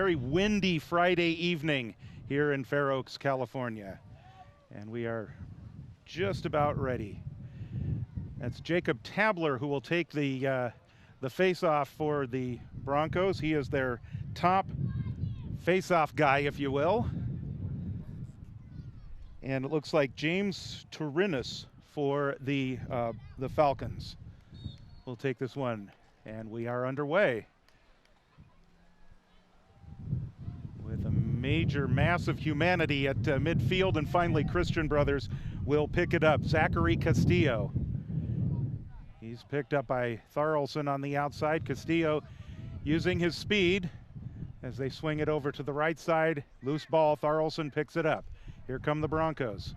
very windy Friday evening here in Fair Oaks, California. And we are just about ready. That's Jacob Tabler who will take the face-off for the Broncos. He is their top face-off guy, if you will. And it looks like James Turinis for the Falcons will take this one. And we are underway with a major mass of humanity at midfield, and finally Christian Brothers will pick it up. Zachary Castillo. He's picked up by Tharlson on the outside. Castillo using his speed as they swing it over to the right side. Loose ball, Tharlson picks it up. Here come the Broncos.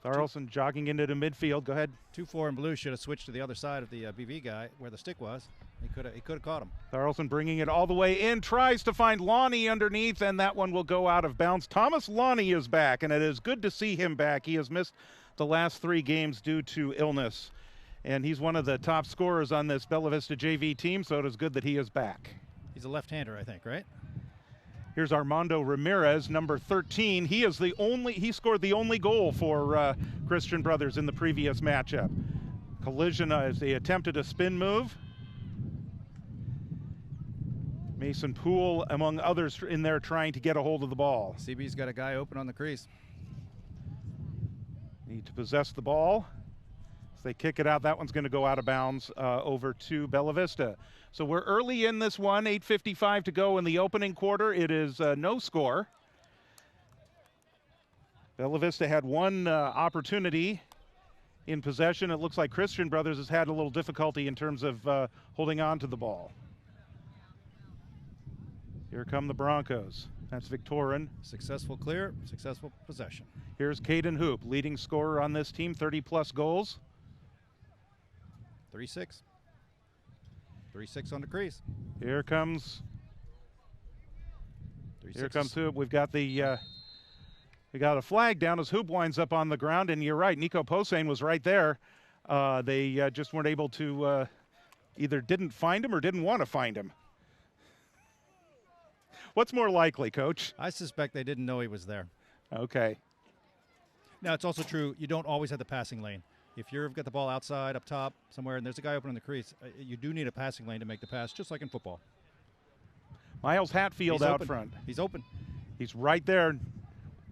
Tharlson jogging into the midfield. Go ahead. 2-4 in blue should have switched to the other side of the BV guy where the stick was. He could have caught him. Tharlson bringing it all the way in, tries to find Lonnie underneath, and that one will go out of bounds. Thomas Lonnie is back, and it is good to see him back. He has missed the last 3 games due to illness, and he's one of the top scorers on this Bella Vista JV team, so it is good that he is back. He's a left-hander, I think, right? Here's Armando Ramirez, number 13. He scored the only goal for Christian Brothers in the previous matchup. Collision as they attempted a spin move. Mason Poole, among others, in there trying to get a hold of the ball. CB's got a guy open on the crease. Need to possess the ball. As they kick it out, that one's going to go out of bounds over to Bella Vista. So we're early in this one, 8:55 to go in the opening quarter. It is no score. Bella Vista had one opportunity in possession. It looks like Christian Brothers has had a little difficulty in terms of holding on to the ball. Here come the Broncos. That's Victorin. Successful clear, successful possession. Here's Caden Hoop, leading scorer on this team, 30-plus goals. 3-6. 3-6 on the crease. Here comes Hoop. We've got we got a flag down as Hoop winds up on the ground, and you're right, Nico Posehn was right there. They just weren't able to either didn't find him or didn't want to find him. What's more likely, Coach? I suspect they didn't know he was there. Okay. Now, it's also true, you don't always have the passing lane. If you've got the ball outside, up top, somewhere, and there's a guy open in the crease, you do need a passing lane to make the pass, just like in football. Miles Hatfield out front. He's open. He's right there.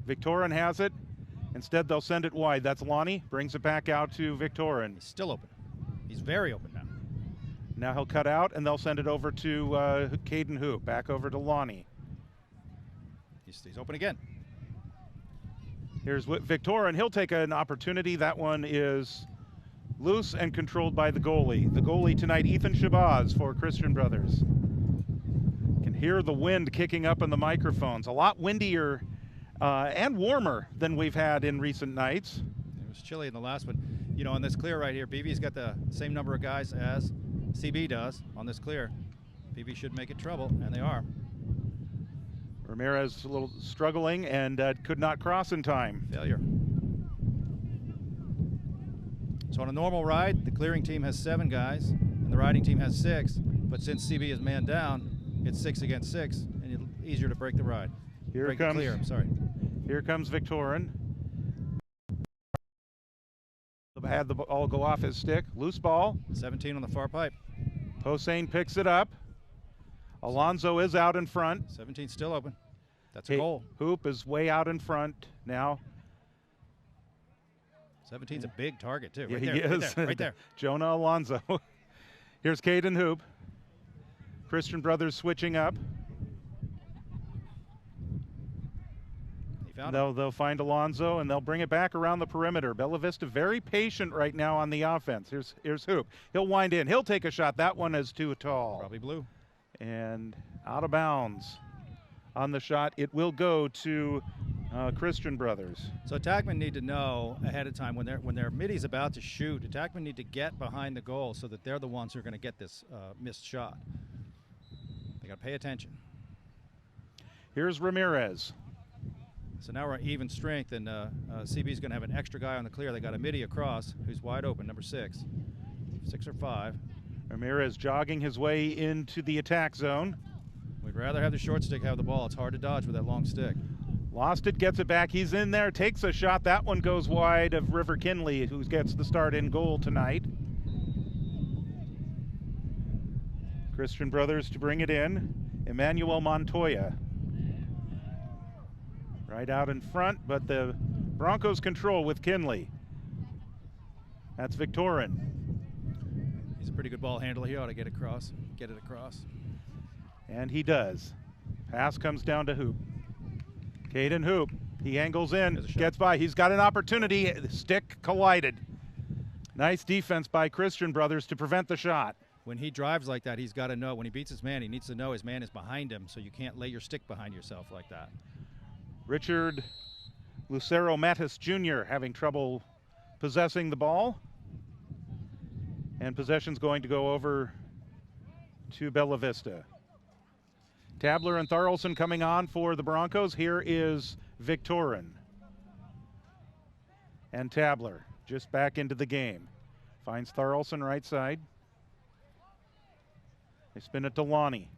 Victorin has it. Instead, they'll send it wide. That's Lonnie. Brings it back out to Victorin. He's still open. He's very open now. Now he'll cut out, and they'll send it over to Caden Hoop. Back over to Lonnie. He's open again. Here's Victorin. He'll take an opportunity. That one is loose and controlled by the goalie. The goalie tonight, Ethan Shabazz for Christian Brothers. Can hear the wind kicking up in the microphones. A lot windier and warmer than we've had in recent nights. It was chilly in the last one. You know, on this clear right here, BV's got the same number of guys as CB does on this clear. BV should make it trouble, and they are. Ramirez a little struggling and could not cross in time. Failure. So on a normal ride, the clearing team has 7 guys, and the riding team has 6. But since CB is man down, it's 6 against 6, and it's easier to break the ride. Here comes Victorin. Had the ball go off his stick. Loose ball. 17 on the far pipe. Posehn picks it up. Alonso is out in front. 17 still open. That's a goal. Hoop is way out in front now. 17's a big target, too. Yeah, right there, he is. Right there, right there. Jonah Alonso. Here's Caden Hoop. Christian Brothers switching up. They'll find Alonso, and they'll bring it back around the perimeter. Bella Vista very patient right now on the offense. Here's Hoop. He'll wind in. He'll take a shot. That one is too tall. Probably blue. And out of bounds on the shot. It will go to Christian Brothers. So attackmen need to know ahead of time when their middy's about to shoot. Attackmen need to get behind the goal so that they're the ones who are going to get this missed shot. They got to pay attention. Here's Ramirez. So now we're at even strength, and CB's going to have an extra guy on the clear. They got a middy across who's wide open, number 6. 6 or 5. Ramirez jogging his way into the attack zone. We'd rather have the short stick have the ball. It's hard to dodge with that long stick. Lost it, gets it back. He's in there, takes a shot. That one goes wide of River Kinley, who gets the start in goal tonight. Christian Brothers to bring it in. Emmanuel Montoya. Right out in front, but the Broncos control with Kinley. That's Victorin. He's a pretty good ball handler. He ought to get it across. And he does. Pass comes down to Hoop. Caden Hoop. He angles in, gets by. He's got an opportunity. The stick collided. Nice defense by Christian Brothers to prevent the shot. When he drives like that, he's got to know. When he beats his man, he needs to know his man is behind him, so you can't lay your stick behind yourself like that. Richard Lucero Mattis Jr. having trouble possessing the ball. And possession's going to go over to Bella Vista. Tabler and Tharlson coming on for the Broncos. Here is Victorin. And Tabler just back into the game. Finds Tharlson right side. They spin it to Lonnie.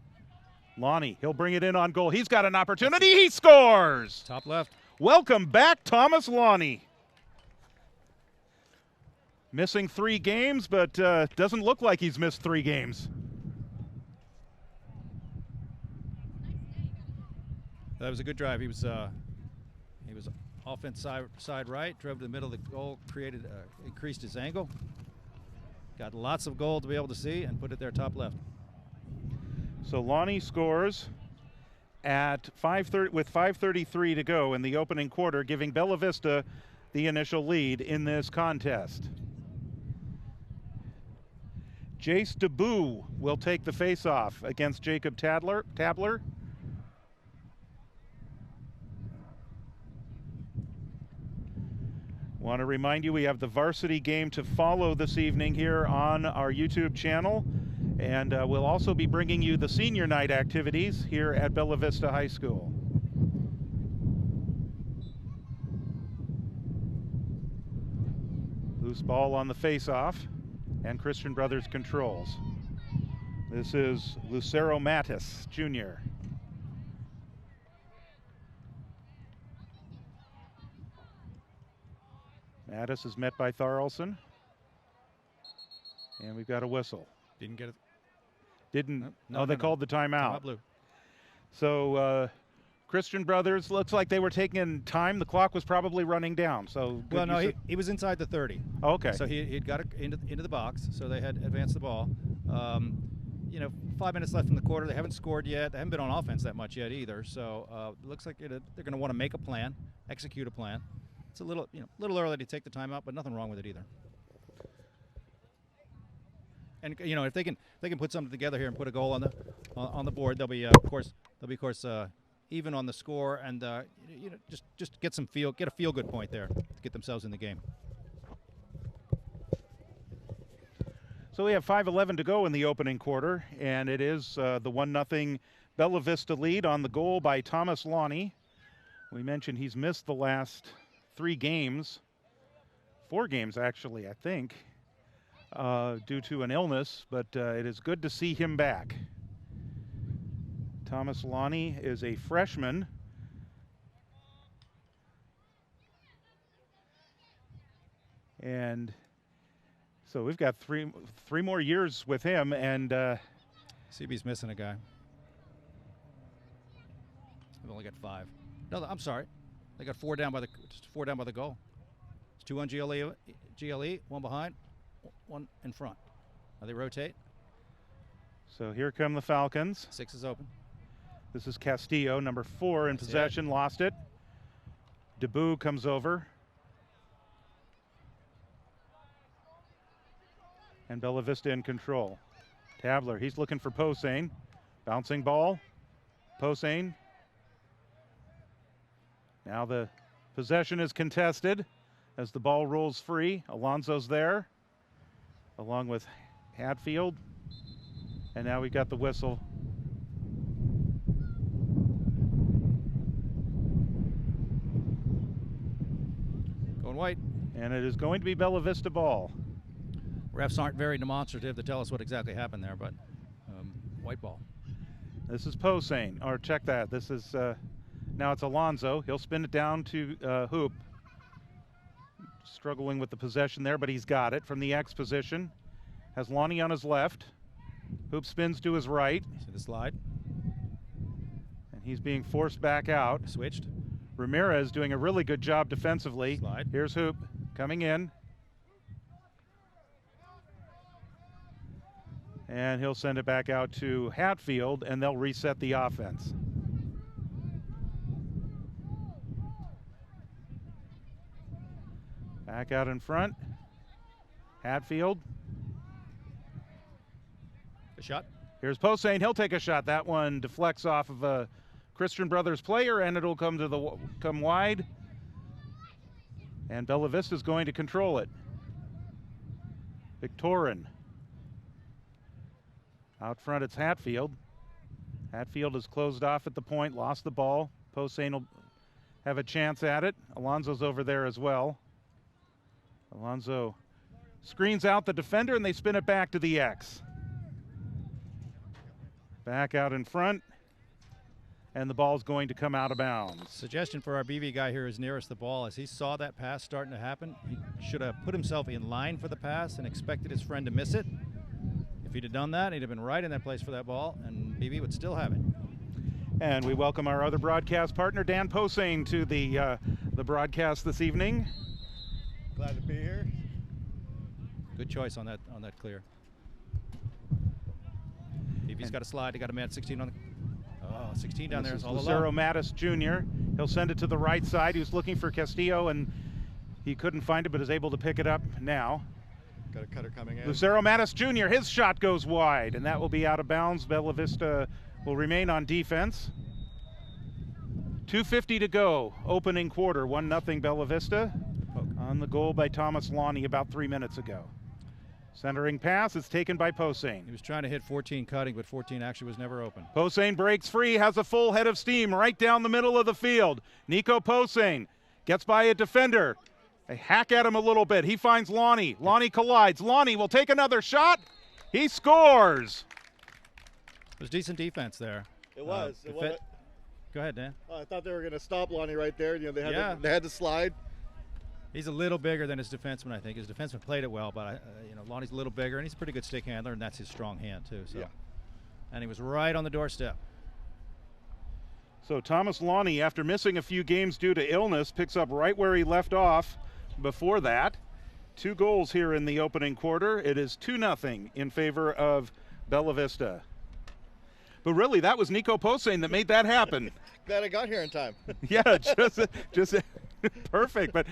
Lonnie, he'll bring it in on goal. He's got an opportunity. He scores! Top left. Welcome back, Thomas Lonnie. Missing 3 games, but doesn't look like he's missed 3 games. That was a good drive. He was offense side right, drove to the middle of the goal, increased his angle, got lots of goal to be able to see, and put it there top left. So Lonnie scores at 5:30 with 5:33 to go in the opening quarter, giving Bella Vista the initial lead in this contest. Jace DeBoo will take the face-off against Jacob Tabler. Want to remind you we have the varsity game to follow this evening here on our YouTube channel, and we'll also be bringing you the senior night activities here at Bella Vista High School. Loose ball on the face-off, and Christian Brothers controls. This is Lucero Mattis Jr. Mattis is met by Tharlson. And we've got a whistle. Didn't get it. Didn't. No, they called the timeout. Timeout blue. So Christian Brothers, looks like they were taking time. The clock was probably running down. So well, no, he was inside the 30. Oh, okay. So he'd got it into the box. So they had advanced the ball. 5 minutes left in the quarter. They haven't scored yet. They haven't been on offense that much yet either. So it looks like they're going to want to make a plan, execute a plan. It's a little early to take the timeout, but nothing wrong with it either. And if they can put something together here and put a goal on the board, they'll be of course even on the score, and just get a feel good point there to get themselves in the game. So we have 5:11 to go in the opening quarter, and it is the 1-0 Bella Vista lead on the goal by Thomas Lonnie. We mentioned he's missed the last 4 games actually, I think, due to an illness, but it is good to see him back. Thomas Lonnie is a freshman. And so we've got three more years with him, and CB's missing a guy. They've only got 5. No, I'm sorry. They got 4 down by the goal. It's 2 on GLE, 1 behind, 1 in front. Now they rotate. So here come the Falcons. 6 is open. This is Castillo, number 4 in possession, lost it. DeBoo comes over. And Bella Vista in control. Tabler, he's looking for Posehn. Bouncing ball. Posehn. Now the possession is contested as the ball rolls free. Alonso's there, along with Hatfield. And now we got the whistle. Going white. And it is going to be Bella Vista ball. Refs aren't very demonstrative to tell us what exactly happened there, but white ball. This is Posehn, or check that. This is, now it's Alonso. He'll spin it down to Hoop. Struggling with the possession there, but he's got it from the X position. Has Lonnie on his left. Hoop spins to his right. See the slide? And he's being forced back out. Switched. Ramirez doing a really good job defensively. Slide. Here's Hoop coming in. And he'll send it back out to Hatfield, and they'll reset the offense. Back out in front. Hatfield. A shot. Here's Posehn. He'll take a shot. That one deflects off of a Christian Brothers player, and it'll come wide. And Bella Vista's going to control it. Victorin. Out front, it's Hatfield. Hatfield is closed off at the point, lost the ball. Posehn will have a chance at it. Alonso's over there as well. Alonso screens out the defender, and they spin it back to the X. Back out in front, and the ball's going to come out of bounds. Suggestion for our BV guy here is nearest the ball. As he saw that pass starting to happen, he should have put himself in line for the pass and expected his friend to miss it. If he'd have done that, he'd have been right in that place for that ball, and BV would still have it. And we welcome our other broadcast partner, Dan Posehn, to the broadcast this evening. Glad to be here. Good choice on that clear. BV's got a slide. He got a man at 16 on the. Oh, 16 down there. Is all Lucero alone. Mattis Jr. He'll send it to the right side. He was looking for Castillo, and he couldn't find it, but is able to pick it up now. Got a cutter coming in. Lucero Mattis Jr., his shot goes wide, and that will be out of bounds. Bella Vista will remain on defense. 2:50 to go, opening quarter, 1-0 Bella Vista. On the goal by Thomas Lonnie about 3 minutes ago. Centering pass is taken by Posehn. He was trying to hit 14 cutting, but 14 actually was never open. Posehn breaks free, has a full head of steam right down the middle of the field. Nico Posehn gets by a defender. They hack at him a little bit. He finds Lonnie. Lonnie collides. Lonnie will take another shot. He scores. It was decent defense there. It was. Go ahead, Dan. I thought they were going to stop Lonnie right there. You know, they had to slide. He's a little bigger than his defenseman, I think. His defenseman played it well, but Lonnie's a little bigger, and he's a pretty good stick handler, and that's his strong hand too. So, yeah. And he was right on the doorstep. So Thomas Lonnie, after missing a few games due to illness, picks up right where he left off before that. 2 goals here in the opening quarter. It is 2-0 in favor of Bella Vista. But really, that was Nico Posehn that made that happen. Glad I got here in time. Yeah, just perfect. But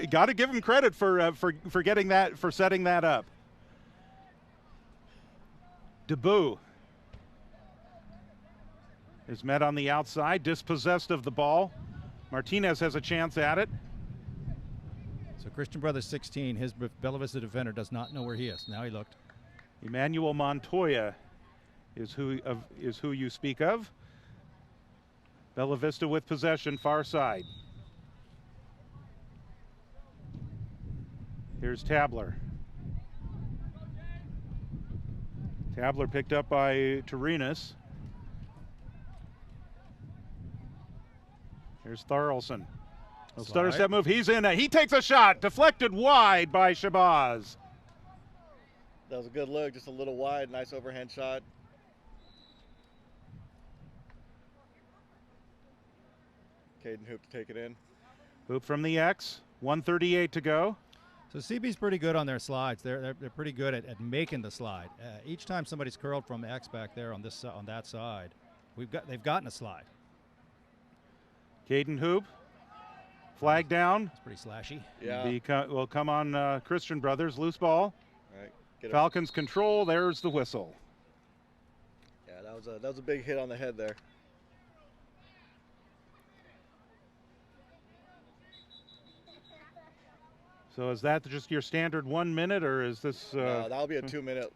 got to give him credit for getting that, for setting that up. Debut is met on the outside, dispossessed of the ball. Martinez has a chance at it. So Christian Brothers 16, his Bella Vista defender does not know where he is. Now he looked. Emmanuel Montoya is who you speak of. Bella Vista with possession, far side. Here's Tabler. Tabler picked up by Turinas. Here's Thorolson. Stutter step move. He's in. He takes a shot. Deflected wide by Shabazz. That was a good look. Just a little wide. Nice overhand shot. Caden Hoop to take it in. Hoop from the X. 1:38 to go. So CB's pretty good on their slides. They're pretty good at making the slide. Each time somebody's curled from X back there on that side, they've gotten a slide. Caden Hoop, flag down. It's pretty slashy. Yeah. Will come on Christian Brothers. Loose ball. All right. Falcons control. There's the whistle. Yeah, that was a big hit on the head there. So is that just your standard 1 minute, or is this? No, that'll be a 2 minute.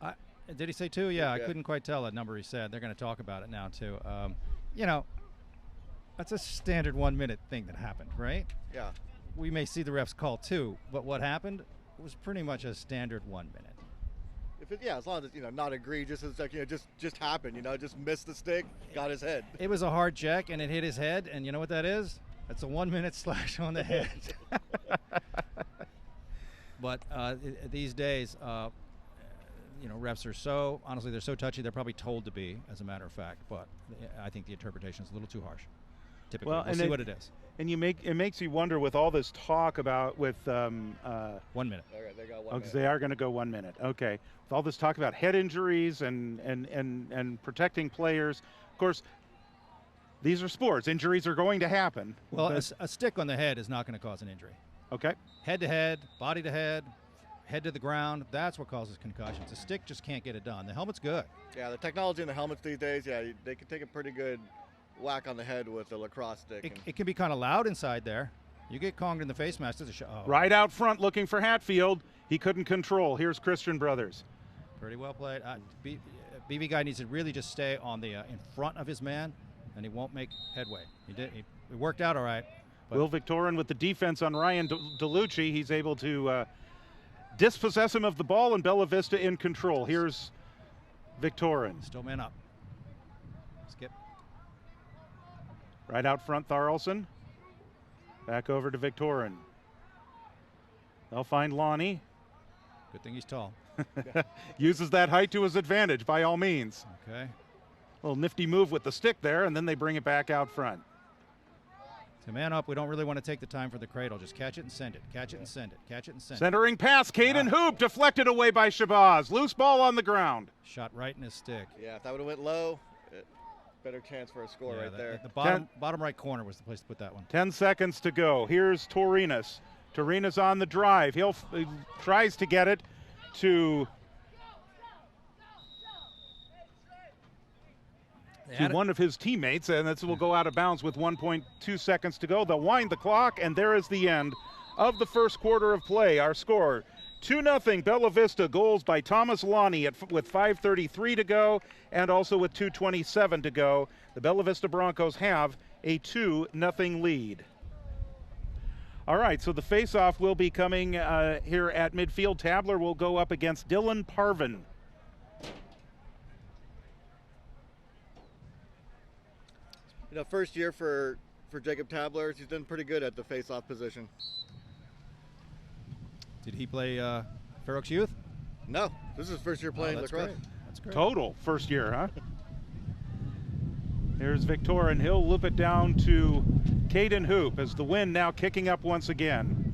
Did he say 2? Yeah, I couldn't quite tell that number he said. They're going to talk about it now too. That's a standard 1 minute thing that happened, right? Yeah. We may see the refs call 2, but what happened was pretty much a standard 1 minute. as long as it's, not egregious, it's like, just happened, just missed the stick, got his head. It was a hard check, and it hit his head, and you know what that is? That's a 1-minute slash on the head. But these days, refs are honestly, they're so touchy, they're probably told to be, as a matter of fact, but I think the interpretation is a little too harsh. Typically, we'll see what it is. And it makes you wonder with all this talk about with 1 minute. Okay, they got 1 minute. Because they are going to go 1 minute. Okay, with all this talk about head injuries and protecting players, of course, these are sports. Injuries are going to happen. Well, a stick on the head is not going to cause an injury. Okay. Head to head, body to head, head to the ground, that's what causes concussions. A stick just can't get it done. The helmet's good. Yeah, the technology in the helmets these days, they can take a pretty good whack on the head with a lacrosse stick. It can be kind of loud inside there. You get conged in the face mask, there's a shot. Oh. Right out front looking for Hatfield. He couldn't control. Here's Christian Brothers. Pretty well played. BB guy needs to really just stay on the in front of his man, and he won't make headway. It worked out all right. Will Victorin with the defense on Ryan DeLucci. He's able to dispossess him of the ball, and Bella Vista in control. Here's Victorin. Still man up. Skip. Right out front, Tharlson. Back over to Victorin. They'll find Lonnie. Good thing he's tall. Uses that height to his advantage, by all means. Okay. Little nifty move with the stick there, and then they bring it back out front. To man up, we don't really want to take the time for the cradle. Just catch it and send it. Catch it and send it. Catch it and send it. Centering pass, Caden Hoop, deflected away by Shabazz. Loose ball on the ground. Shot right in his stick. Yeah, if that would have went low, better chance for a score right there. The bottom right corner was the place to put that one. 10 seconds to go. Here's Torinas. Torinas on the drive. He tries to get it to one of his teammates, and this will go out of bounds with 1.2 seconds to go. They'll wind the clock, and there is the end of the first quarter of play. Our score, 2-0 Bella Vista. Goals by Thomas Lonnie with 5:33 to go, and also with 2:27 to go. The Bella Vista Broncos have a 2-0 lead. All right, so the face-off will be coming here at midfield. Tabler will go up against Dylan Parvin. First year for Jacob Tabler, he's done pretty good at the face-off position. Did he play Fair Oaks Youth? No, this is his first year playing lacrosse. Great. That's great. Total first year, huh? Here's Victorin. He'll loop it down to Caden Hoop as the wind now kicking up once again.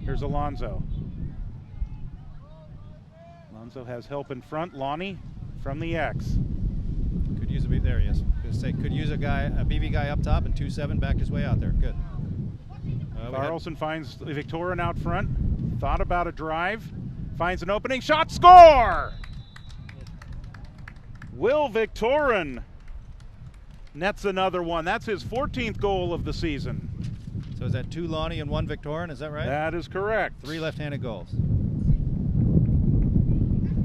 Here's Alonzo. Alonzo has help in front. Lonnie from the X. Could use there he is. Could use a BV guy up top, and 2-7 backed his way out there. Good. Carlson finds Victorin out front. Thought about a drive. Finds an opening shot. Score! Will Victorin nets another one. That's his 14th goal of the season. So is that 2 Lonnie and 1 Victorin? Is that right? That is correct. 3 left-handed goals.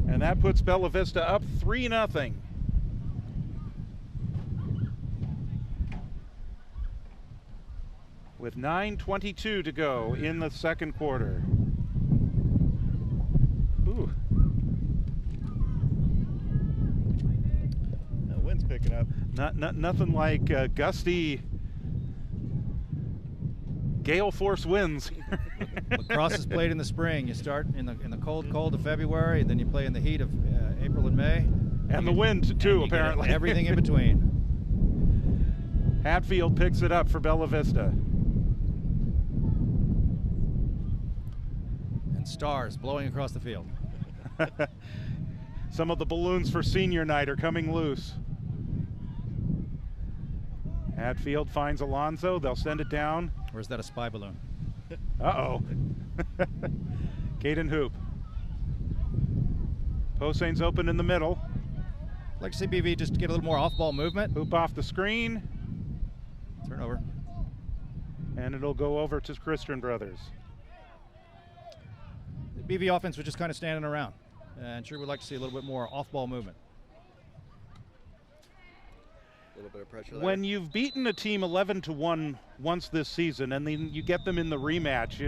And that puts Bella Vista up 3-0. With 9:22 to go in the second quarter. Ooh. The wind's picking up. Nothing like gusty gale force winds. Lacrosse is played in the spring. You start in the cold of February, and then you play in the heat of April and May. And the wind too, apparently. Everything in between. Hatfield picks it up for Bella Vista. Stars blowing across the field. Some of the balloons for senior night are coming loose. Hatfield finds Alonzo. They'll send it down. Or is that a spy balloon? Uh-oh. Caden Hoop. Posehn's open in the middle. I'd like to see BV just get a little more off-ball movement. Hoop off the screen. Turnover. And it'll go over to Christian Brothers. BV offense was just kind of standing around, and sure would like to see a little bit more off-ball movement. A little bit of pressure there. When you've beaten a team 11-1 once this season, and then you get them in the rematch,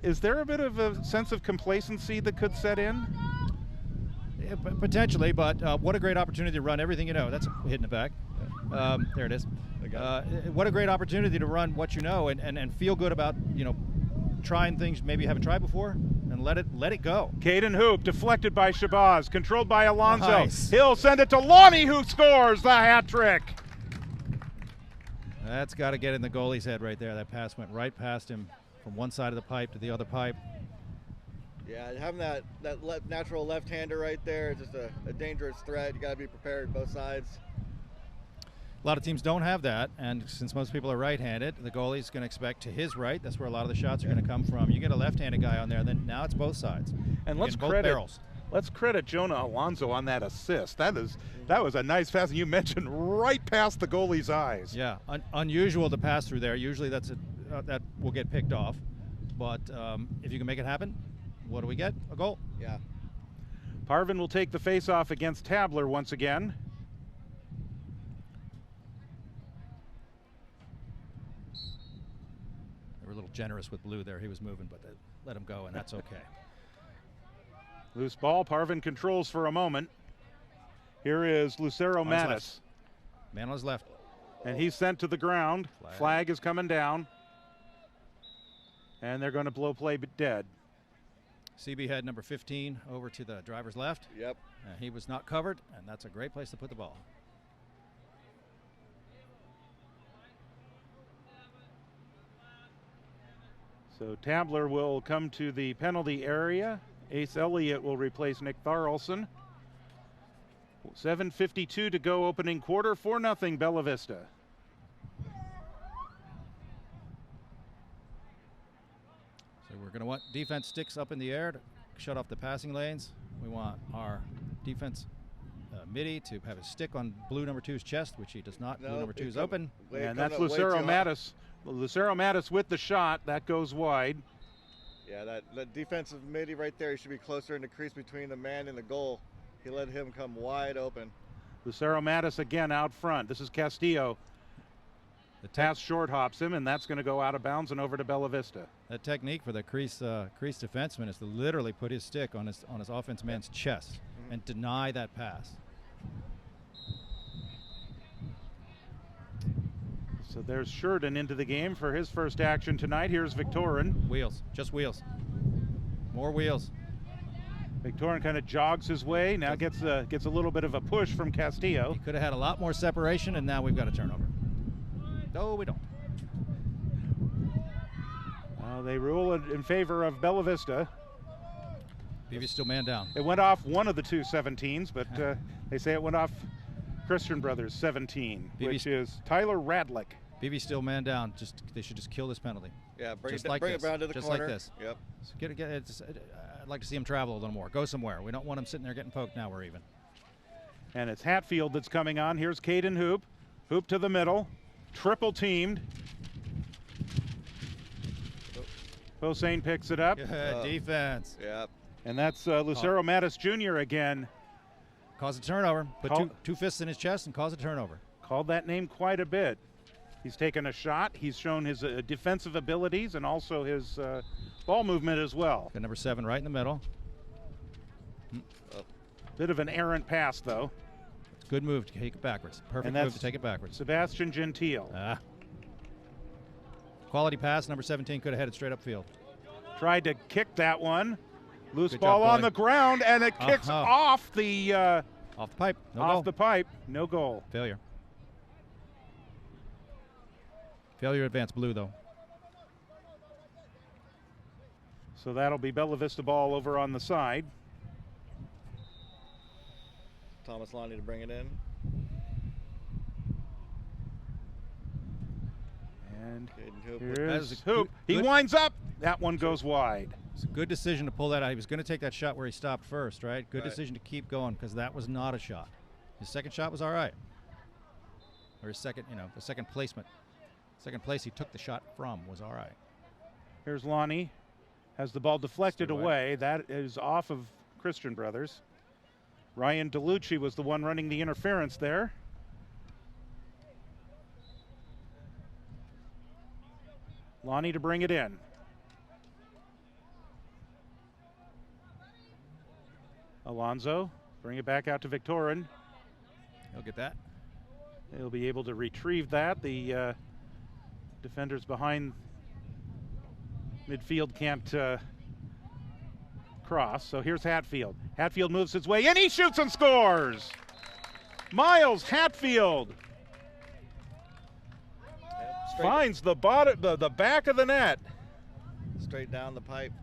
Is there a bit of a sense of complacency that could set in? Yeah, potentially, but what a great opportunity to run everything you know. That's hitting it back. There it is. What a great opportunity to run what you know and feel good about, trying things maybe you haven't tried before and let it go. Caden Hoop deflected by Shabazz, controlled by Alonso. Nice. He'll send it to Lonnie, who scores the hat trick. That's got to get in the goalie's head right there. That pass went right past him from one side of the pipe to the other pipe. Yeah, having that natural left-hander right there is just a dangerous threat. You got to be prepared both sides. A lot of teams don't have that, and since most people are right-handed, the goalie's going to expect to his right. That's where a lot of the shots are going to come from. You get a left-handed guy on there, then now it's both sides. And let's credit Jonah Alonso on that assist. That was a nice pass, and you mentioned right past the goalie's eyes. Yeah, unusual to pass through there. Usually that will get picked off, but if you can make it happen, what do we get? A goal. Yeah. Parvin will take the face-off against Tabler once again. They were a little generous with Blue there. He was moving, but they let him go, and that's okay. Loose ball. Parvin controls for a moment. Here is Lucero Mattis. Man on his left. And he's sent to the ground. Flag is coming down. And they're going to blow play dead. CB had number 15 over to the driver's left. Yep. He was not covered, and that's a great place to put the ball. So Tabler will come to the penalty area. Ace Elliott will replace Nick Tharlson. 7:52 to go, opening quarter, 4-0 Bella Vista. So we're going to want defense sticks up in the air to shut off the passing lanes. We want our defense midi to have a stick on blue number 2's chest, which he does not. Blue number 2 is open. And that's Lucero Mattis. Lucero Mattis with the shot. That goes wide. Yeah, that defensive midi right there, he should be closer in the crease between the man and the goal. He let him come wide open. Lucero Mattis again out front. This is Castillo. The pass short hops him, and that's going to go out of bounds and over to Bella Vista. That technique for the crease defenseman is to literally put his stick on his offense man's chest and deny that pass. So there's Sheridan into the game for his first action tonight. Here's Victorin. Wheels, just wheels. More wheels. Victorin kind of jogs his way. Now gets a little bit of a push from Castillo. He could have had a lot more separation, and now we've got a turnover. No, we don't. They rule it in favor of Bella Vista. BB's still man down. It went off one of the two 17s, but they say it went off Christian Brothers 17, which is Tyler Radlick. BB's still man down. They should just kill this penalty. Yeah, bring it around to the just corner. Just like this. Yep. I'd like to see him travel a little more. Go somewhere. We don't want him sitting there getting poked. Now we're even. And it's Hatfield that's coming on. Here's Caden Hoop. Hoop to the middle. Triple teamed. Hossein picks it up. Good defense. Yep. And that's Lucero Mattis Jr. again. Cause a turnover. Put two fists in his chest and cause a turnover. Called that name quite a bit. He's taken a shot. He's shown his defensive abilities and also his ball movement as well. Got number 7 right in the middle. Bit of an errant pass, though. It's a good move to take it backwards. Perfect move to take it backwards. Sebastian Gentile. Quality pass. Number 17 could have headed straight upfield. Tried to kick that one. Loose Good ball job, on the ground, and it kicks off the off the pipe. the pipe. No goal. Failure. Failure advance blue, though. So that'll be Bella Vista ball over on the side. Thomas Lonnie to bring it in. And Hoop. here's Hoop. He winds up. That one goes wide. It's a good decision to pull that out. He was going to take that shot where he stopped first, right? Good decision to keep going because that was not a shot. His second shot was all right. Or his second, the second placement. Second place he took the shot from was all right. Here's Lonnie. Has the ball deflected away. That is off of Christian Brothers. Ryan DeLucci was the one running the interference there. Lonnie to bring it in. Alonso, bring it back out to Victorin. He'll get that. He'll be able to retrieve that. The defenders behind midfield can't cross. So here's Hatfield. Hatfield moves his way in. He shoots and scores. Miles Hatfield finds the bottom, the back of the net. Straight down the pipe.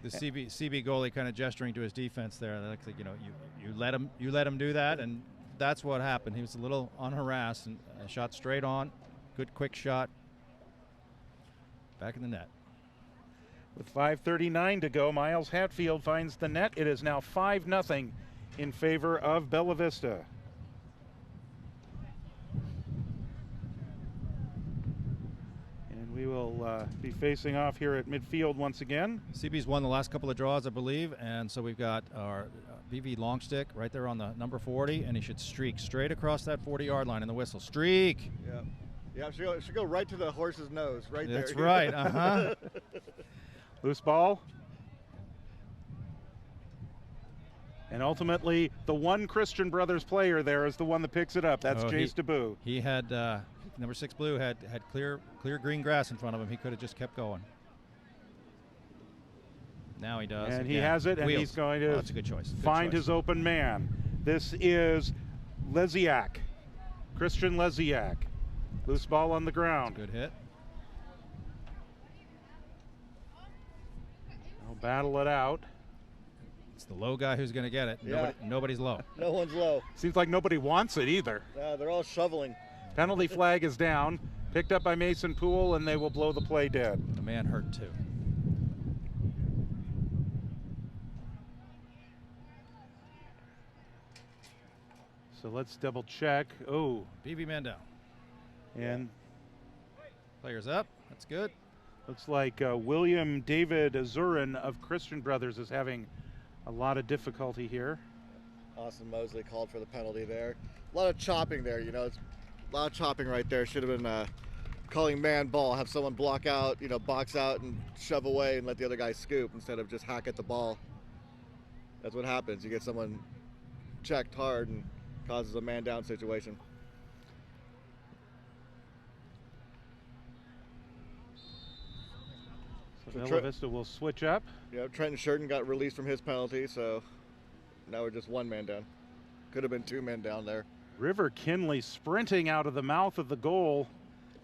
The CB goalie kind of gesturing to his defense there. Like, you know, you let him do that, and that's what happened. He was a little unharassed and shot straight on. Good quick shot. Back in the net. With 5:39 to go, Miles Hatfield finds the net. It is now 5-0 in favor of Bella Vista. And we will be facing off here at midfield once again. CB's won the last couple of draws, I believe, and so we've got our VV long stick right there on the number 40, and he should streak straight across that 40-yard line in the whistle. Streak! Yeah. Yeah, should go right to the horse's nose, right That's there. right, uh-huh. Loose ball. And ultimately, the one Christian Brothers player there is the one that picks it up. That's Jace DeBoo. He had, number 6 blue had clear green grass in front of him. He could have just kept going. Now he does. And again. he has it, and Wheels. he's going to That's a good choice. find his open man. This is Leziak, Christian Leziak. Loose ball on the ground. Good hit. They'll battle it out. It's the low guy who's going to get it. Yeah. Nobody's low. No one's low. Seems like nobody wants it either. They're all shoveling. Penalty flag is down. Picked up by Mason Poole, and they will blow the play dead. The man hurt too. So let's double check. Oh, BB man down. and Players up. That's good. looks like William David Azurin of Christian Brothers is having a lot of difficulty here. Austin Mosley called for the penalty there. A lot of chopping there, you know. It's a lot of chopping right there. Should have been calling man ball. Have someone block out, you know, box out and shove away and let the other guy scoop instead of just hack at the ball. That's what happens. You get someone checked hard and causes a man down situation. So Bella Vista will switch up. Yeah, Trenton Shurton got released from his penalty, so now we're just one man down. Could have been 2 men down there. River Kinley sprinting out of the mouth of the goal,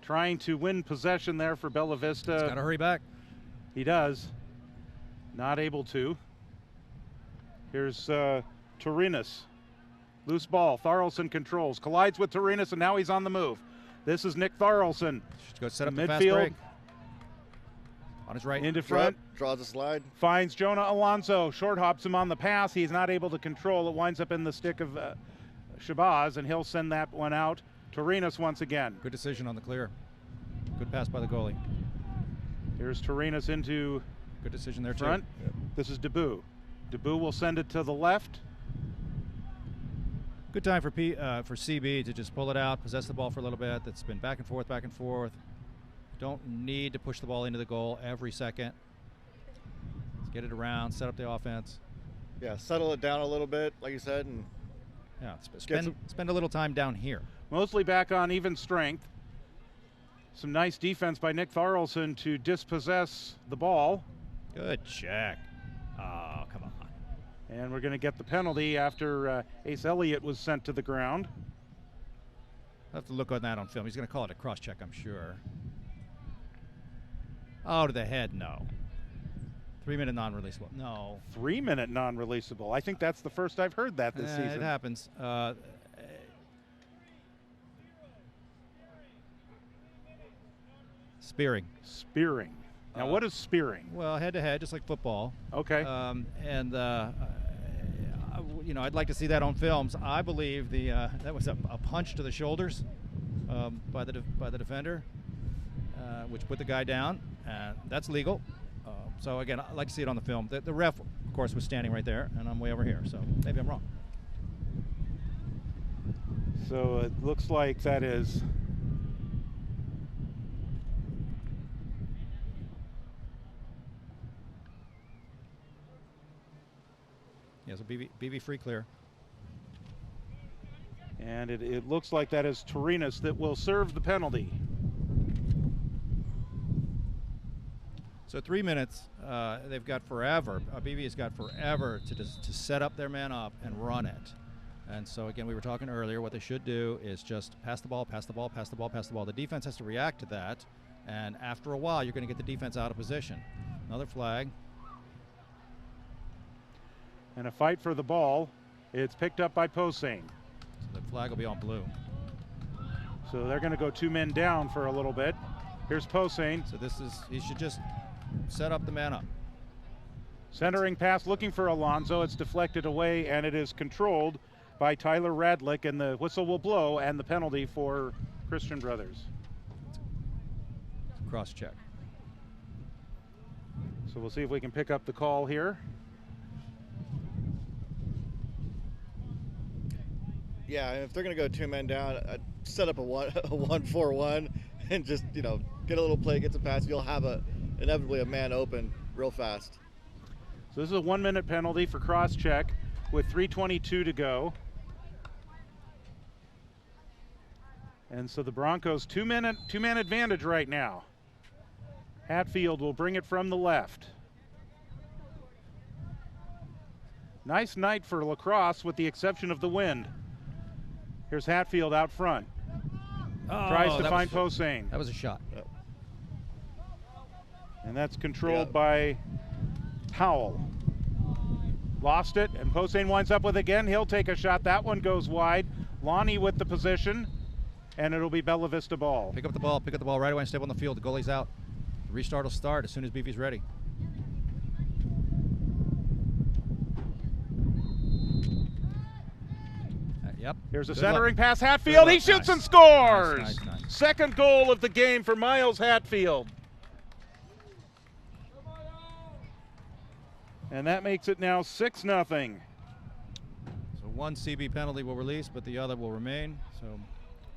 trying to win possession there for Bella Vista. He's got to hurry back. He does. Not able to. Here's Turinas. Loose ball. Tharlson controls. Collides with Turinas, and now he's on the move. This is Nick Tharlson. Should go set up the fast Midfield. break. On his right. Into front. Draws a slide. Finds Jonah Alonso. Short hops him on the pass. He's not able to control. It winds up in the stick of Shabazz, and he'll send that one out. Turinas once again. Good decision on the clear. Good pass by the goalie. Here's Turinas into Good decision there front. too. Yep. This is DeBoo. DeBoo will send it to the left. Good time for CB to just pull it out, possess the ball for a little bit. That's been back and forth, back and forth. Don't need to push the ball into the goal every second. Let's get it around, set up the offense. Yeah, settle it down a little bit, like you said, and Yeah, spend a little time down here. Mostly back on even strength. Some nice defense by Nick Tharlson to dispossess the ball. Good check. Oh, come on. And we're going to get the penalty after Ace Elliott was sent to the ground. I'll have to look on that on film. He's going to call it a cross check, I'm sure. Oh, to the head, no. 3-minute non-releasable. No. 3-minute non-releasable. I think that's the first I've heard that this season. It happens. Spearing. Spearing. Now, what is spearing? Well, head-to-head, just like football. Okay. You know, I'd like to see that on films. I believe that was a punch to the shoulders by the defender, which put the guy down. That's legal. So again, I'd like to see it on the film. The ref, of course, was standing right there, and I'm way over here. So maybe I'm wrong. So it looks like that is a BV free clear. And it looks like that is Torinas that will serve the penalty. So 3 minutes, they've got forever. BV has got forever to set up their man up and run it. And so again, we were talking earlier, what they should do is just pass the ball, pass the ball, pass the ball, pass the ball. The defense has to react to that. And after a while, you're going to get the defense out of position. Another flag. And a fight for the ball. It's picked up by Posehn. So the flag will be on blue. So they're going to go 2 men down for a little bit. Here's Posehn. So he should just set up the man up. Centering pass looking for Alonso. It's deflected away, and it is controlled by Tyler Radlick, and the whistle will blow, and the penalty for Christian Brothers. Cross check. So we'll see if we can pick up the call here. Yeah, and if they're going to go 2 men down, I'd set up a 1-4-1 and just, get a little play, get some pass. You'll have inevitably a man open real fast. So this is a 1-minute penalty for cross check with 3:22 to go. And so the Broncos 2-man advantage right now. Hatfield will bring it from the left. Nice night for lacrosse with the exception of the wind. Here's Hatfield out front. Tries to find Posehn. That was a shot. Yep. And that's controlled by Powell. Lost it, and Posehn winds up with it again. He'll take a shot. That one goes wide. Lonnie with the position, and it'll be Bella Vista ball. Pick up the ball right away and step on the field. The goalie's out. The restart will start as soon as BV's ready. Yep. Here's a Good centering luck. pass. Hatfield, he shoots and scores! Nice. Second goal of the game for Miles Hatfield. And that makes it now 6-0. So one CB penalty will release, but the other will remain. So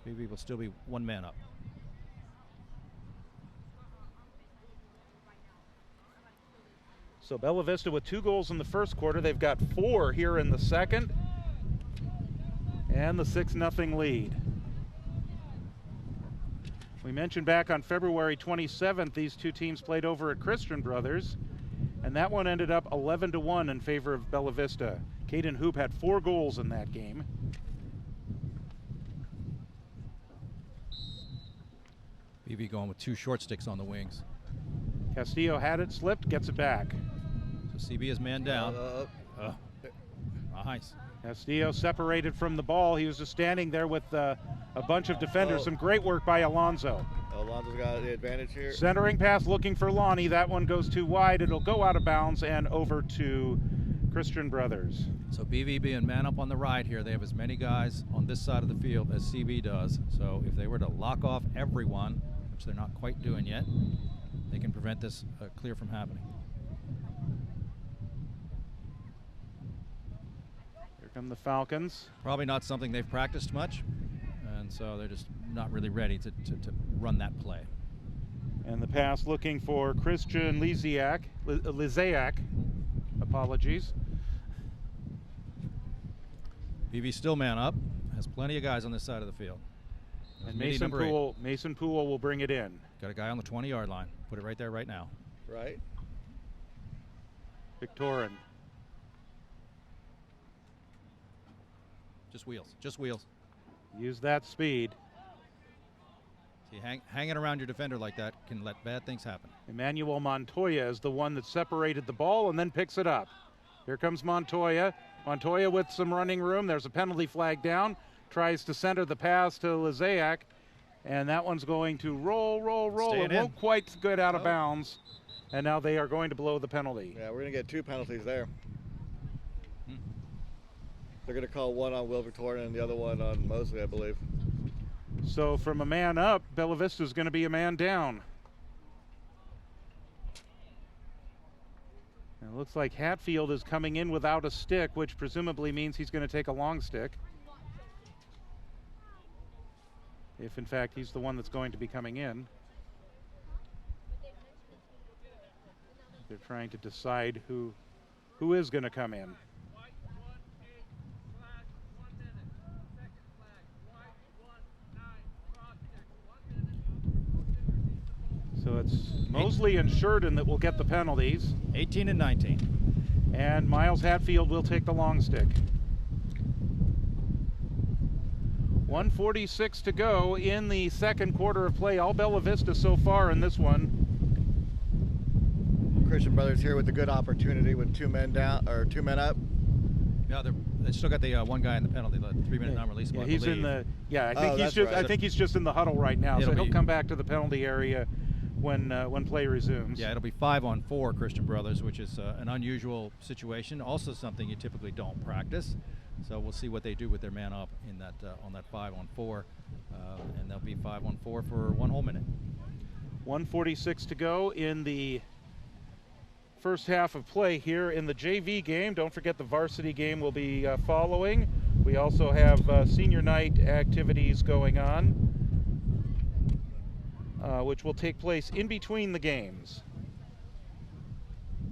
BV will still be 1 man up. So Bella Vista with 2 goals in the first quarter. They've got 4 here in the second. And the 6-0 lead. We mentioned back on February 27th, these 2 teams played over at Christian Brothers, and that one ended up 11-1 in favor of Bella Vista. Caden Hoop had 4 goals in that game. BV going with 2 short sticks on the wings. Castillo had it, slipped, gets it back. So CB is man down. Nice. Castillo separated from the ball. He was just standing there with a bunch of defenders. Some great work by Alonso. Alonso's got the advantage here. Centering pass looking for Lonnie. That one goes too wide. It'll go out of bounds and over to Christian Brothers. So BV being man up on the right here, they have as many guys on this side of the field as CB does. So if they were to lock off everyone, which they're not quite doing yet, they can prevent this clear from happening. Here come the Falcons. Probably not something they've practiced much, and so they're just not really ready to run that play. And the pass looking for Christian Lizayak. Apologies. BV still man up, has plenty of guys on this side of the field. And Mason Poole will bring it in. Got a guy on the 20-yard line. Put it right there right now. Right. Victorin. Just wheels. Use that speed. See, hanging around your defender like that can let bad things happen. Emmanuel Montoya is the one that separated the ball and then picks it up. Here comes Montoya. Montoya with some running room. There's a penalty flag down. Tries to center the pass to Lizayak. And that one's going to roll. It won't quite get out of bounds. And now they are going to blow the penalty. Yeah, we're going to get 2 penalties there. They're going to call one on Will Victoria and the other one on Mosley, I believe. So from a man up, Bella Vista is going to be a man down. And it looks like Hatfield is coming in without a stick, which presumably means he's going to take a long stick. If in fact he's the one that's going to be coming in. They're trying to decide who is going to come in. it's Mosley and Sheridan that will get the penalties. 18 and 19. And Miles Hatfield will take the long stick. 1:46 to go in the second quarter of play. All Bella Vista so far in this one. Christian Brothers here with a good opportunity with 2 men down or 2 men up. Yeah, they still got the one guy in the penalty, the 3-minute non-releasable. Yeah, he's in the. Yeah, I think he's just. right. I think he's just in the huddle right now, so he'll come back to the penalty area when play resumes. Yeah, it'll be 5-on-4 Christian Brothers, which is an unusual situation. Also something you typically don't practice. So we'll see what they do with their man up in that on that 5-on-4, and they'll be 5-on-4 for 1 whole minute. 1:46 to go in the first half of play here in the JV game. Don't forget the varsity game will be following. We also have senior night activities going on, which will take place in between the games.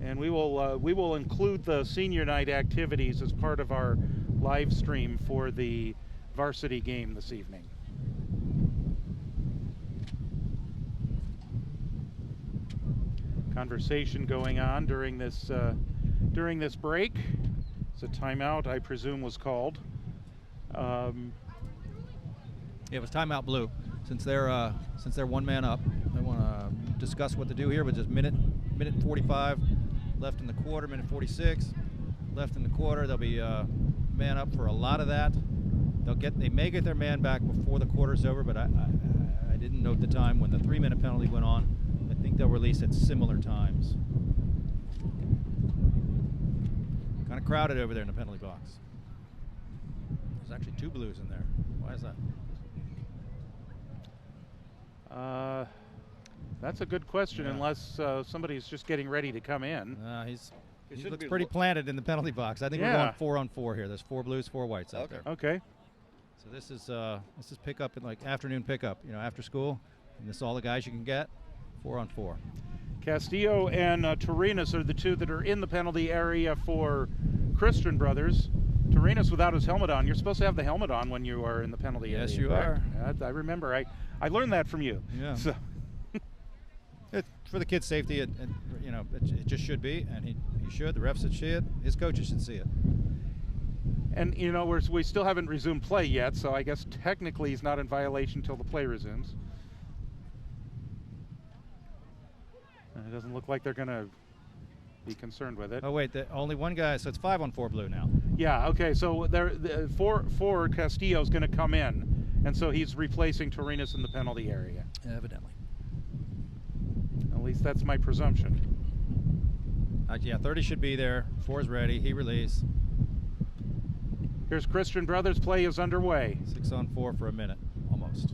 And we will include the senior night activities as part of our live stream for the varsity game this evening. Conversation going on during this break. It's a timeout, I presume, was called. It was timeout blue. Since they're 1 man up, they want to discuss what to do here. But just minute 45 left in the quarter, minute 46 left in the quarter. They'll be man up for a lot of that. They may get their man back before the quarter's over, but I didn't note the time when the 3-minute penalty went on. I think they'll release at similar times. Kind of crowded over there in the penalty box. There's actually 2 blues in there. Why is that? That's a good question, unless somebody's just getting ready to come in. He looks pretty planted in the penalty box. I think we're going 4-on-4 here. There's 4 blues, 4 whites out there. Okay. So this is pickup in like afternoon pickup, after school. And this is all the guys you can get. 4-on-4. Castillo and Torinas are the 2 that are in the penalty area for Christian Brothers. Torinas without his helmet on. You're supposed to have the helmet on when you are in the penalty area. Yes, you are. I remember. I learned that from you. Yeah. So. For the kid's safety, it just should be, and he should. The refs should see it. His coaches should see it. And we still haven't resumed play yet, so I guess technically he's not in violation until the play resumes. It doesn't look like they're going to be concerned with it. Oh wait, only one guy, so it's 5-on-4 blue now. Yeah. Okay. So for Castillo's going to come in, and so he's replacing Torinas in the penalty area. Evidently. At least that's my presumption. Yeah, 30 should be there. 4 is ready. He release. Here's Christian Brothers. Play is underway. 6-on-4 for a minute, almost.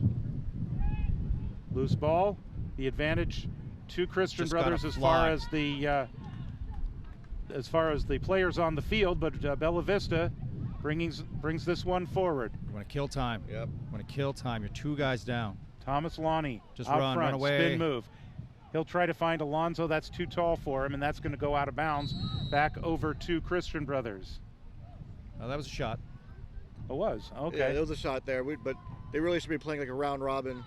Loose ball. The advantage to Christian Brothers as far as the players on the field, but Bella Vista brings this one forward. You want to kill time. Yep. You want to kill time. You're 2 guys down. Thomas Lonnie just out run front, away. spin move. He'll try to find Alonzo. That's too tall for him, and that's going to go out of bounds back over to Christian Brothers. Oh, that was a shot. It was? Okay. Yeah, there was a shot there, but they really should be playing like a round robin.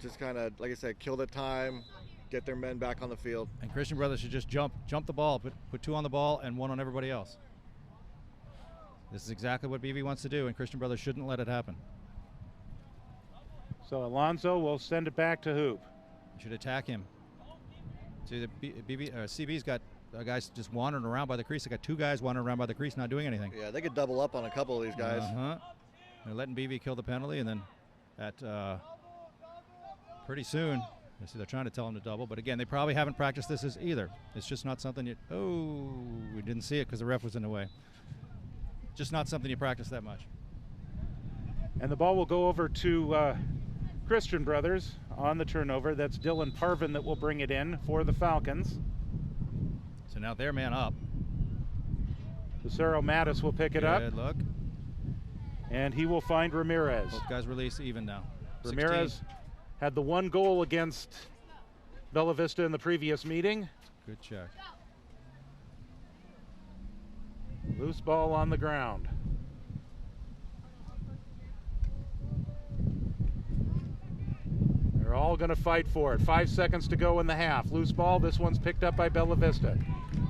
Just kind of, like I said, kill the time, get their men back on the field. And Christian Brothers should just jump the ball, put 2 on the ball and 1 on everybody else. This is exactly what BV wants to do, and Christian Brothers shouldn't let it happen. So Alonzo will send it back to Hoop. You should attack him. See, CB's got guys just wandering around by the crease. They got 2 guys wandering around by the crease, not doing anything. Yeah, they could double up on a couple of these guys. They're letting BV kill the penalty, and then pretty soon, they're trying to tell him to double. But again, they probably haven't practiced this either. It's just not something we didn't see it because the ref was in the way. Just not something you practice that much. And the ball will go over to Christian Brothers on the turnover. That's Dylan Parvin that will bring it in for the Falcons. So now they're man up. Lucero Mattis will pick it up. Good look. And he will find Ramirez. Both guys release even now. Ramirez 16. had the 1 goal against Bella Vista in the previous meeting. Good check. Loose ball on the ground. They're all all going to fight for it. 5 seconds to go in the half. Loose ball. This one's picked up by Bella Vista.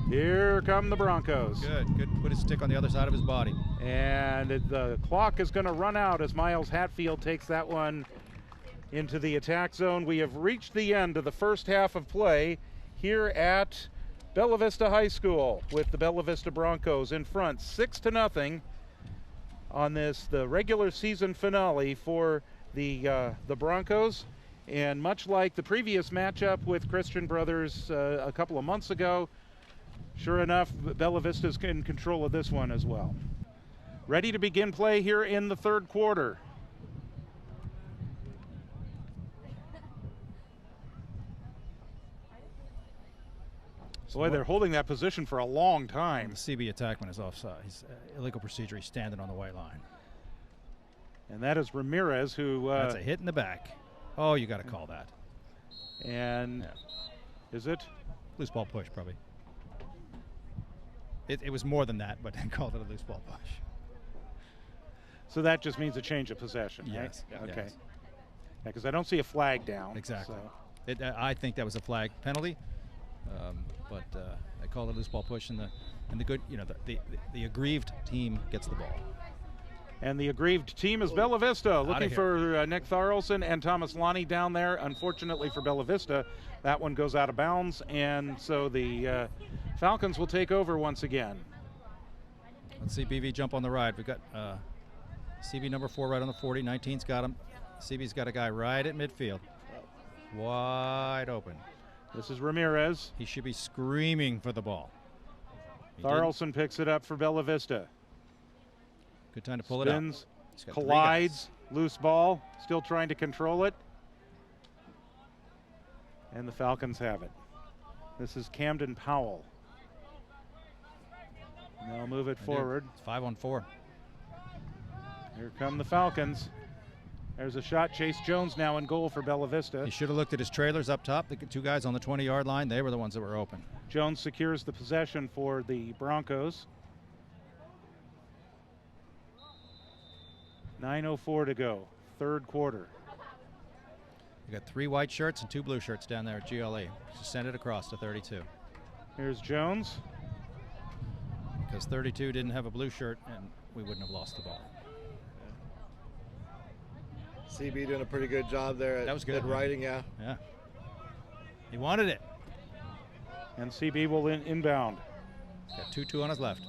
Here come the Broncos. Good. Put his stick on the other side of his body. And the clock is going to run out as Miles Hatfield takes that one into the attack zone. We have reached the end of the first half of play here at Bella Vista High School with the Bella Vista Broncos in front 6-0 on the regular season finale for the Broncos. And much like the previous matchup with Christian Brothers a couple of months ago, sure enough, Bella Vista's in control of this one as well. Ready to begin play here in the third quarter. Boy, they're holding that position for a long time. The CB attackman is offside. He's illegal procedure. He's standing on the white line. And that is Ramirez, who... That's a hit in the back. Oh, you got to call that. And is it? Loose ball push, probably. It was more than that, but they called it a loose ball push. So that just means a change of possession, yes. Right? Okay. Yes. Yeah, because I don't see a flag down. Exactly. So. I think that was a flag penalty, but I called it a loose ball push, and the good, the aggrieved team gets the ball. And the aggrieved team is Bella Vista, looking for Nick Tharlson and Thomas Lonnie down there. Unfortunately for Bella Vista, that one goes out of bounds, and so the Falcons will take over once again. Let's see BV jump on the ride. We've got CB number 4 right on the 40. 19's got him. CB's got a guy right at midfield. Wide open. This is Ramirez. He should be screaming for the ball. Tharlson picks it up for Bella Vista. Good time to pull Spins, it out. collides, loose ball, still trying to control it. And the Falcons have it. This is Camden Powell. And they'll move it forward. It's 5-on-4. Here come the Falcons. There's a shot. Chase Jones now in goal for Bella Vista. He should have looked at his trailers up top. The two guys on the 20-yard line, they were the ones that were open. Jones secures the possession for the Broncos. 9:04 to go, third quarter. You got 3 white shirts and 2 blue shirts down there at GLE. Just send it across to 32. Here's Jones. Because 32 didn't have a blue shirt, and we wouldn't have lost the ball. CB doing a pretty good job there at riding, yeah. Yeah. He wanted it. And CB will inbound. He's got 2-2 on his left.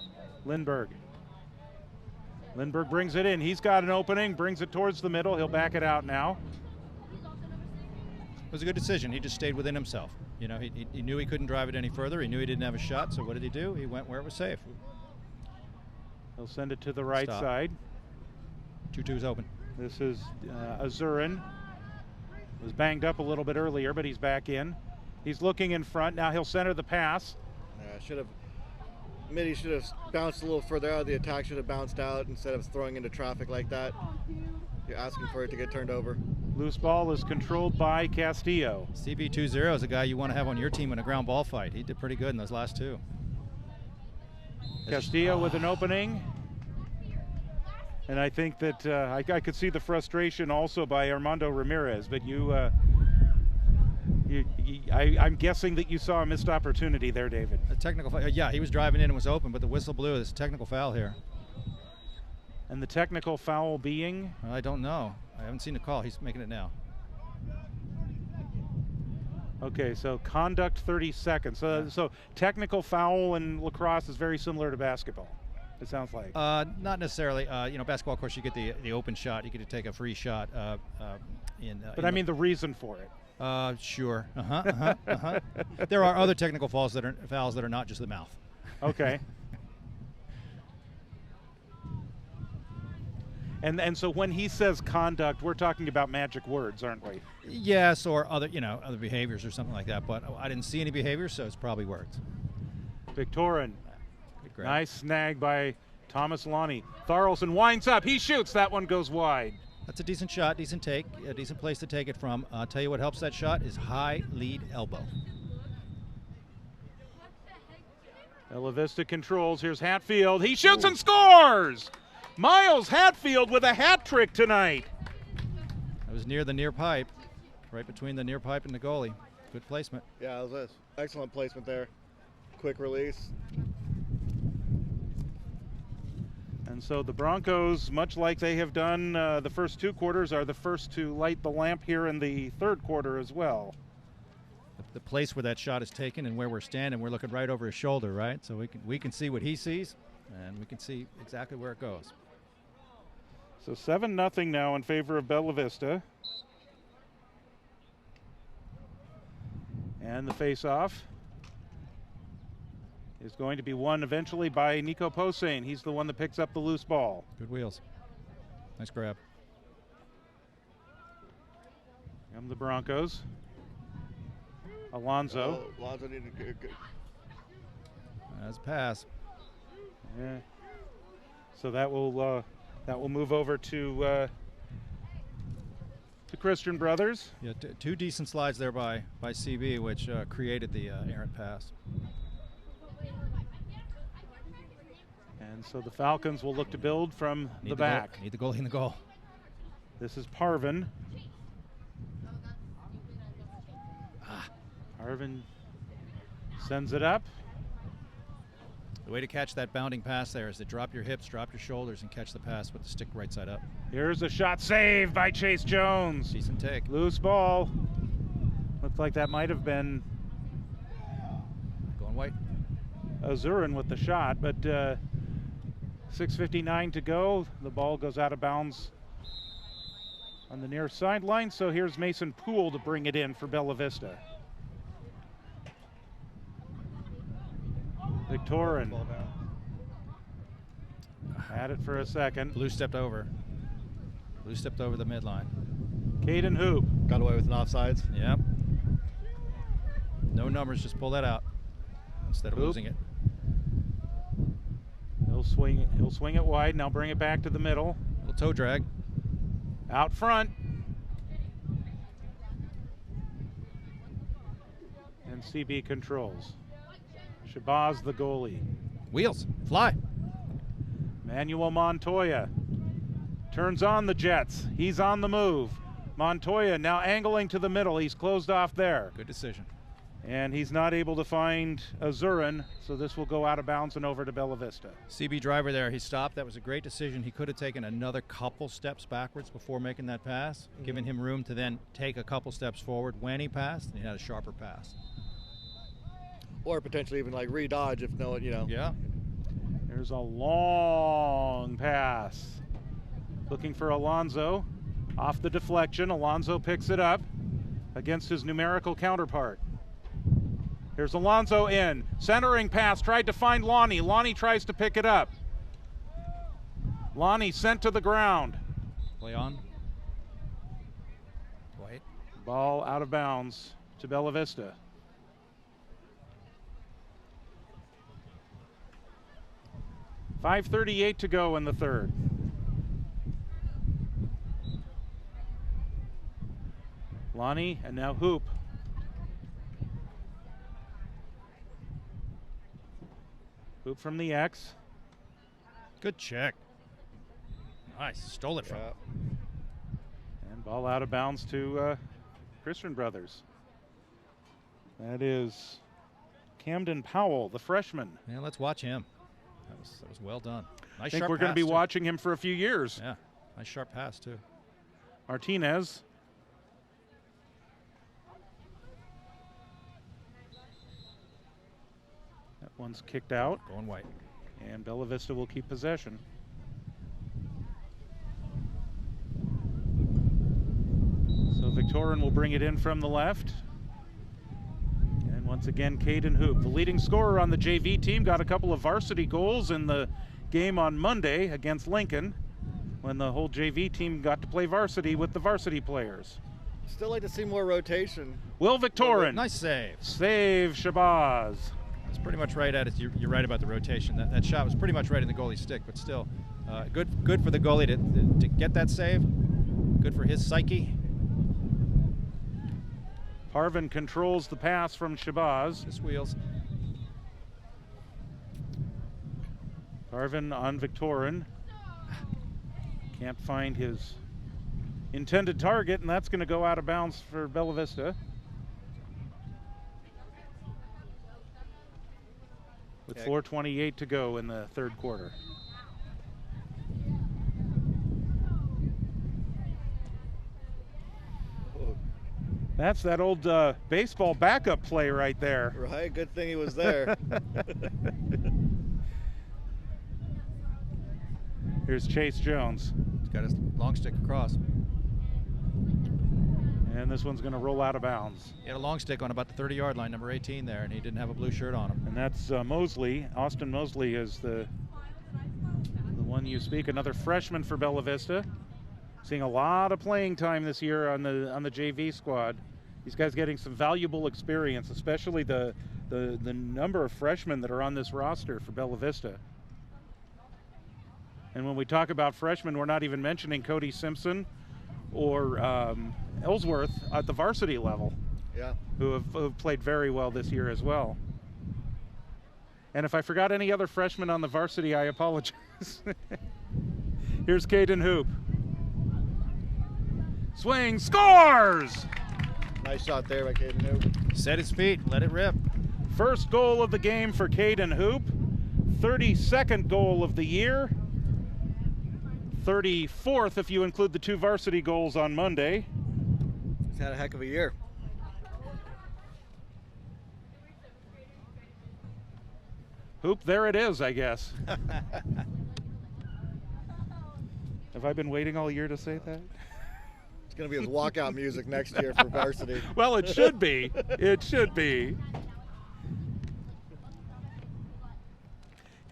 Lindbergh brings it in. He's got an opening, brings it towards the middle. He'll back it out now. It was a good decision. He just stayed within himself. You know, he knew he couldn't drive it any further. He knew he didn't have a shot, so what did he do? He went where it was safe. He'll send it to the right side. 2-2's open. This is Azurin. Was banged up a little bit earlier, but he's back in. He's looking in front. Now he'll center the pass. Mitty should have bounced a little further out. The attack should have bounced out instead of throwing into traffic like that. You're asking for it to get turned over. Loose ball is controlled by Castillo. CB20 is a guy you want to have on your team in a ground ball fight. He did pretty good in those last 2. Castillo with an opening. And I think that I could see the frustration also by Armando Ramirez, but I'm guessing that you saw a missed opportunity there, David. A technical foul. Yeah, he was driving in and was open, but the whistle blew. There's a technical foul here. And the technical foul being? I don't know. I haven't seen the call. He's making it now. Okay, so conduct 30 seconds. So technical foul in lacrosse is very similar to basketball, it sounds like. Not necessarily. Basketball, of course, you get the open shot. You get to take a free shot. But I mean the reason for it. Sure. There are other technical fouls that are not just the mouth. Okay. And so when he says conduct, we're talking about magic words, aren't we? Yes, or other behaviors or something like that. But I didn't see any behaviors, so it's probably worked. Victorin. Nice snag by Thomas Lonnie. Tharlson winds up. He shoots. That one goes wide. That's a decent shot, decent take, a decent place to take it from. I'll tell you what helps that shot is high lead elbow. Bella Vista controls. Here's Hatfield. He shoots and scores! Miles Hatfield with a hat trick tonight. That was near the near pipe. right between the near pipe and the goalie. Good placement. Yeah, it was excellent placement there. Quick release. And so the Broncos, much like they have done the first 2 quarters, are the first to light the lamp here in the 3rd quarter as well. The place where that shot is taken and where we're standing, we're looking right over his shoulder, right? So we can see what he sees, and we can see exactly where it goes. So 7-0 now in favor of Bella Vista. And the face-off is going to be won eventually by Nico Posehn. He's the one that picks up the loose ball. Good wheels. Nice grab. And the Broncos. Alonso. Oh, Alonso needed good. That's a pass. Yeah. So that will move over to Christian Brothers. Yeah, 2 decent slides there by CB, which created the errant pass. And so the Falcons will look to build from the back. Need the goalie in the goal. This is Parvin. Parvin sends it up. The way to catch that bounding pass there is to drop your hips, drop your shoulders, and catch the pass with the stick right side up. Here's a shot saved by Chase Jones. Decent take. Loose ball. Looked like that might have been Going white. Azurin with the shot, but 6:59 to go. The ball goes out of bounds on the near sideline, so here's Mason Poole to bring it in for Bella Vista. Victorin had it for a second. Blue stepped over. Blue stepped over the midline. Caden Hoop. Got away with an offsides. Yep. No numbers, just pull that out instead of Hoop. losing it. He'll swing it wide, now bring it back to the middle. Little toe drag. Out front. And CB controls. Shabazz the goalie. Wheels, fly. Manuel Montoya turns on the Jets. He's on the move. Montoya now angling to the middle. He's closed off there. Good decision. And he's not able to find Azurin, so this will go out of bounds and over to Bella Vista. CB driver there, he stopped. That was a great decision. He could have taken another couple steps backwards before making that pass, giving him room to then take a couple steps forward when he passed, and he had a sharper pass. Or potentially even like re-dodge if no one, Yeah. There's a long pass. Looking for Alonso. Off the deflection, Alonso picks it up against his numerical counterpart. Here's Alonso in. Centering pass, tried to find Lonnie. Lonnie tries to pick it up. Lonnie sent to the ground. Play on. White. Ball out of bounds to Bella Vista. .538 to go in the 3rd. Lonnie and now Hoop. Hoop from the X. Good check. Nice. Stole it from him. And ball out of bounds to Christian Brothers. That is Camden Powell, the freshman. Yeah, let's watch him. That was well done. Nice I think sharp we're going to be pass, too. watching him for a few years. Yeah, nice sharp pass too. Martinez. That one's kicked out. Going white. And Bella Vista will keep possession. So Victorin will bring it in from the left. And once again, Caden Hoop, the leading scorer on the JV team, got a couple of varsity goals in the game on Monday against Lincoln when the whole JV team got to play varsity with the varsity players. Still like to see more rotation. Will Victorin. Nice save. Save Shabazz. It's pretty much right at it. You're right about the rotation. That shot was pretty much right in the goalie's stick, but still, good for the goalie to get that save. Good for his psyche. Parvin controls the pass from Shabazz. His wheels. Parvin on Victorin. Can't find his intended target, and that's going to go out of bounds for Bella Vista. With 4:28 to go in the third quarter. That's that old baseball backup play right there. Right, good thing he was there. Here's Chase Jones. He's got his long stick across. And this one's going to roll out of bounds. He had a long stick on about the 30-yard line, number 18 there, and he didn't have a blue shirt on him. And that's Mosley. Austin Mosley is the one you speak. Another freshman for Bella Vista. Seeing a lot of playing time this year on the JV squad. These guys getting some valuable experience, especially the number of freshmen that are on this roster for Bella Vista. And when we talk about freshmen, we're not even mentioning Cody Simpson or Ellsworth at the varsity level, yeah, who have played very well this year as well. And if I forgot any other freshmen on the varsity, I apologize. Here's Caden Hoop. Swing, scores! Nice shot there by Caden Hoop. Set his feet, let it rip. First goal of the game for Caden Hoop. 32nd goal of the year. 34th if you include the 2 varsity goals on Monday. He's had a heck of a year. Hoop, there it is, I guess. Have I been waiting all year to say that? It's going to be his walkout music next year for varsity. Well, it should be. It should be.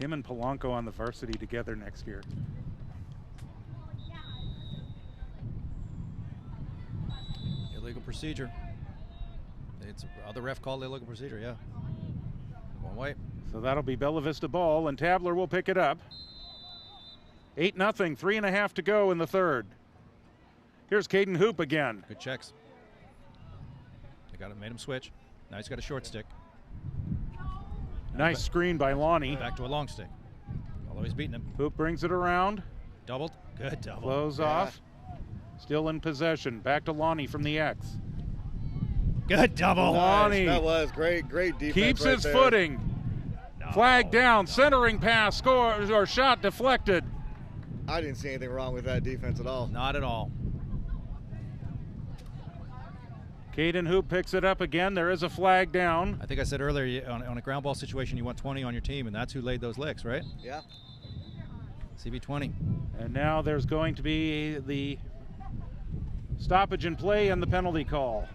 Him and Polanco on the varsity together next year. Illegal procedure. It's other ref called illegal procedure, yeah. One way. So that'll be Bella Vista ball, and Tabler will pick it up. 8-0, 3.5 to go in the third. Here's Caden Hoop again. Good checks. They got it, made him switch. Now he's got a short stick. Nice screen by Lonnie. Back to a long stick. Although he's beating him. Hoop brings it around. Doubled. Good double. Close off. Still in possession. Back to Lonnie from the X. Good double. Lonnie. That was great defense. Keeps right his there. footing. No. Flag down. Centering pass. Scores or shot deflected. I didn't see anything wrong with that defense at all. Not at all. Caden Hoop picks it up again. There is a flag down. I think I said earlier on a ground ball situation you want 20 on your team, and that's who laid those licks, right? Yeah. CB 20. And now there's going to be the stoppage in play and the penalty call.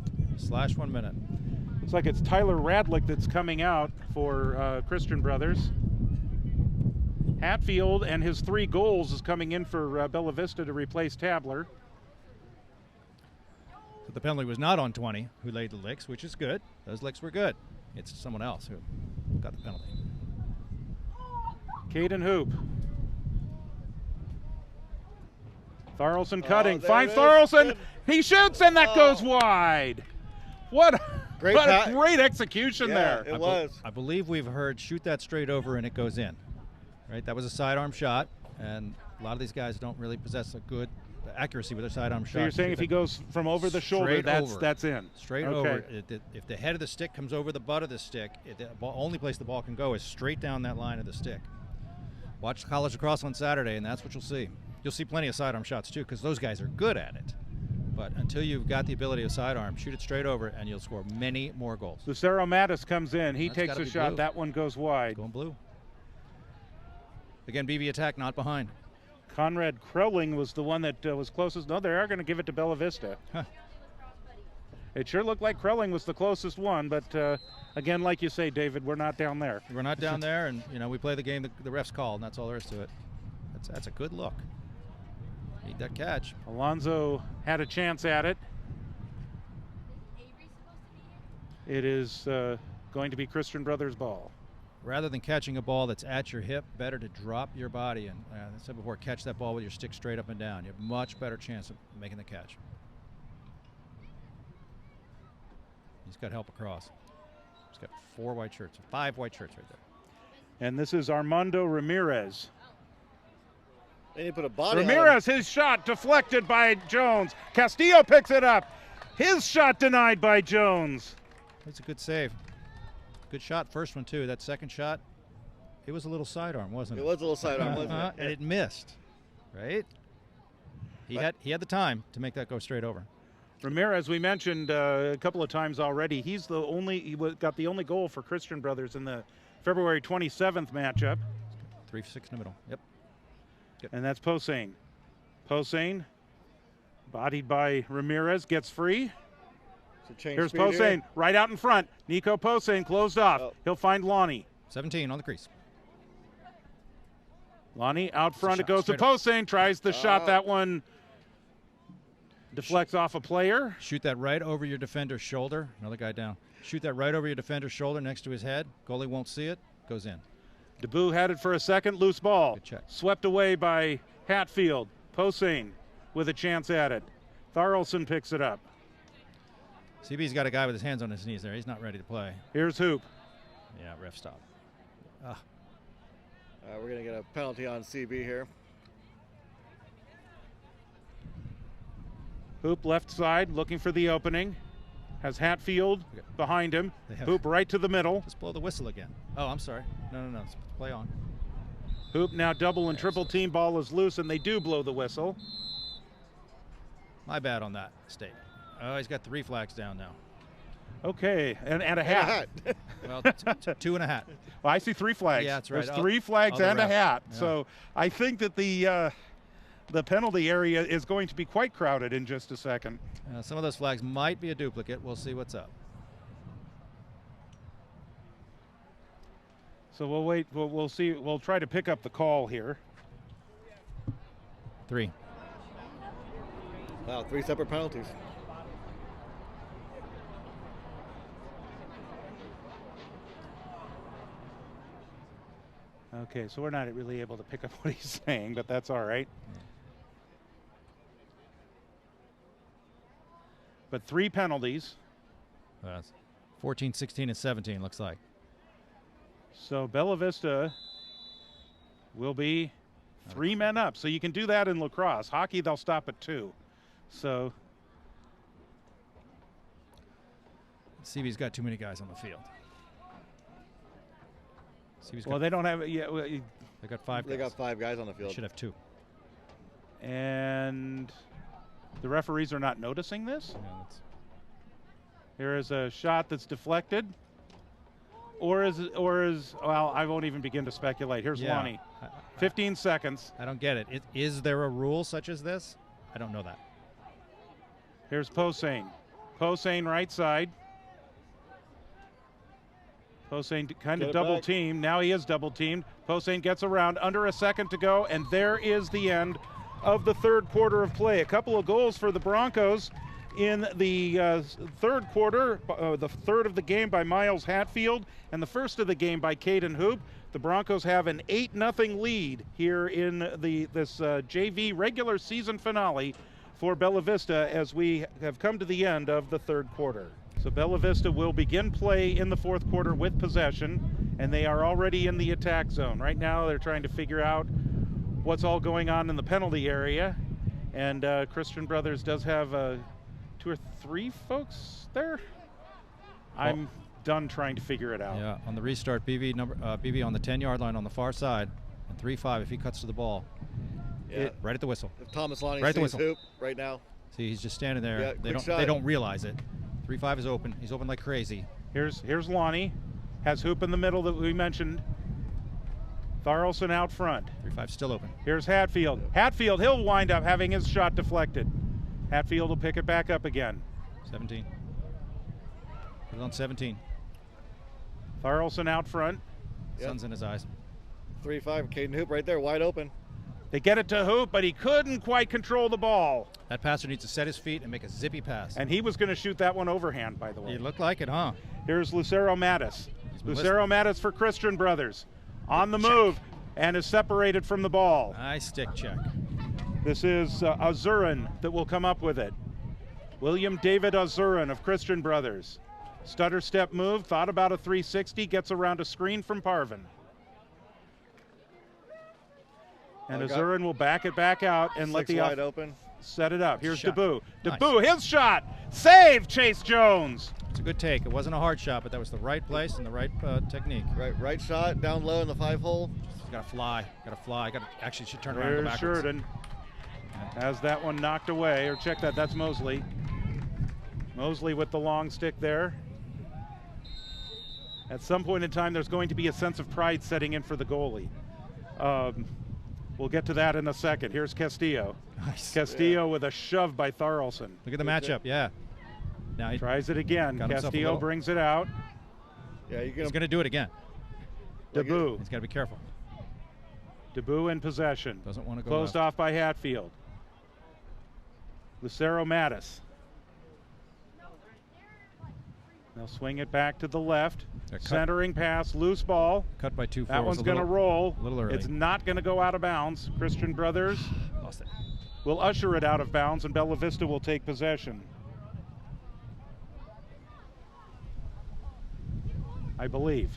/ 1 minute. Looks like it's Tyler Radlick that's coming out for Christian Brothers. Hatfield and his 3 goals is coming in for Bella Vista to replace Tabler. So the penalty was not on 20, who laid the licks, which is good. Those licks were good. It's someone else who got the penalty. Caden Hoop. Tharlson cutting. There Finds it is. Tharlson. Good. He shoots, and that goes wide. What a Great great execution there. It was. I believe we've heard shoot that straight over and it goes in. Right? That was a sidearm shot, and a lot of these guys don't really possess a good accuracy with their sidearm shot. So you're saying if he goes from over the shoulder, that's in? Straight over. If the head of the stick comes over the butt of the stick, the only place the ball can go is straight down that line of the stick. Watch college lacrosse on Saturday, and that's what you'll see. You'll see plenty of sidearm shots too, because those guys are good at it. But until you've got the ability of sidearm, shoot it straight over, and you'll score many more goals. Lucero Mattis comes in. He That's takes gotta a be shot. blue. That one goes wide. Going blue. Again, BB attack, not behind. Conrad Crowling was the one that was closest. No, they are going to give it to Bella Vista. Huh. It sure looked like Crowling was the closest one, but again, like you say, David, we're not down there. We're not down there, and we play the game the refs call, and that's all there is to it. That's a good look. Need that catch. Alonzo had a chance at it. It is going to be Christian Brothers' ball. Rather than catching a ball that's at your hip, better to drop your body and, as I said before, catch that ball with your stick straight up and down. You have a much better chance of making the catch. He's got help across. He's got 5 white shirts right there. And this is Armando Ramirez. They need to put a body on him. Ramirez, his shot deflected by Jones. Castillo picks it up. His shot denied by Jones. That's a good save. Good shot, first one too. That second shot, it was a little sidearm, wasn't it? It was a little sidearm, wasn't it? And it missed, right? He had the time to make that go straight over. Ramirez, we mentioned a couple of times already, he got the only goal for Christian Brothers in the February 27th matchup. 3-6 in the middle. Yep. Good. And that's Posehn. Posehn, bodied by Ramirez, gets free. So change Here's speed Posehn, here. right out in front. Nico Posehn closed off. Oh. He'll find Lonnie. 17 on the crease. Lonnie out front, it shot, goes to straight up. Posehn, tries the shot. That one deflects off a player. Shoot that right over your defender's shoulder. Another guy down. Shoot that right over your defender's shoulder next to his head. Goalie won't see it. Goes in. DeBoo had it for a second, loose ball. Good check. Swept away by Hatfield. Posehn with a chance at it. Tharlson picks it up. CB's got a guy with his hands on his knees there. He's not ready to play. Here's Hoop. Yeah, ref stop. We're going to get a penalty on CB here. Hoop left side looking for the opening. Has Hatfield behind him. Hoop right to the middle. Just blow the whistle again. Oh, I'm sorry. No. Let's play on. Hoop now double and triple team, ball is loose, and they do blow the whistle. My bad on that mistake. Oh, he's got 3 flags down now. Okay, and a hat. Well, 2 and a hat. Well, I see 3 flags. Yeah, that's right. There's 3 flags and a ref. hat. Yeah. So I think that the penalty area is going to be quite crowded in just a second. Some of those flags might be a duplicate. We'll see what's up. So we'll wait. We'll see. We'll try to pick up the call here. 3. Wow, 3 separate penalties. Okay, so we're not really able to pick up what he's saying, but that's all right. But 3 penalties. 14, 16, and 17 looks like. So Bella Vista will be 3 men up. So you can do that in lacrosse. Hockey, they'll stop at 2. So CB's got too many guys on the field. well, they don't have. Yeah, They got 5 guys. They got 5 guys on the They field. should have 2. and the referees are not noticing this. Yeah, that's Here is a shot that's deflected. Or is well, I won't even begin to speculate. Here's Yeah. Lonnie. 15 seconds. I don't get it. Is there a rule such as this? I don't know that. Here's Posehn. Posehn right side. Posehn kind Get of it double back. teamed. Now he is double teamed. Posehn gets around, under a second to go, and there is the end of the 3rd quarter of play. A couple of goals for the Broncos in the 3rd quarter, the 3rd of the game by Miles Hatfield, and the 1st of the game by Caden Hoop. The Broncos have an 8-0 lead here in this JV regular season finale for Bella Vista as we have come to the end of the 3rd quarter. So Bella Vista will begin play in the 4th quarter with possession, and they are already in the attack zone. Right now they're trying to figure out what's all going on in the penalty area, and Christian Brothers does have 2 or 3 folks there. I'm done trying to figure it out. Yeah, on the restart, BV on the 10-yard line on the far side, and 3-5 if he cuts to the ball. Yeah. Right at the whistle. If Thomas Lonnie Right at the sees whistle. Hoop right now. See, he's just standing there. Yeah, they quick shot. they don't realize it. 3-5 is open. He's open like crazy. Here's Lonnie. Has Hoop in the middle that we mentioned. Tharlson out front. 3-5 still open. Here's Hatfield. Hatfield, he'll wind up having his shot deflected. Hatfield will pick it back up again. 17. Put it on 17. Tharlson out front. Yep. Sun's in his eyes. 3-5. Caden Hoop right there, wide open. They get it to Hoop, but he couldn't quite control the ball. That passer needs to set his feet and make a zippy pass. And he was going to shoot that one overhand, by the way. It looked like it, huh? Here's Lucero Mattis. He's been Lucero Mattis for Christian Brothers. On the move and is separated from the ball. Nice stick check. This is Azurin that will come up with it. William David Azurin of Christian Brothers. Stutter step move, thought about a 360, gets around a screen from Parvin. And Azurin will back it back out and let the wide open. Set it up. Here's Shot. Debu. Nice. Debu, his shot. Save, Chase Jones. It's a good take. It wasn't a hard shot, but that was the right place and the right technique. Right shot, down low in the 5-hole. Got to fly. Got to fly. Actually should turn around and go There's backwards. Sheridan. Has that one knocked away, or check that, that's Mosley. Mosley with the long stick there. At some point in time, there's going to be a sense of pride setting in for the goalie. We'll get to that in a second. Here's Castillo. Nice. Castillo with a shove by Tharlson. Look at the matchup. Yeah. Now he Tries it again. got himself a Castillo little- brings it out. Yeah, he's going to do it again. Debu. He's got to be careful. Debu in possession. Doesn't want to go Closed left. off by Hatfield. Lucero Mattis. They'll swing it back to the left. Cut. Centering pass, loose ball. Cut by 2-4. That one's going to roll. A little early. It's not going to go out of bounds. Christian Brothers Lost it. will usher it out of bounds, and Bella Vista will take possession. I believe.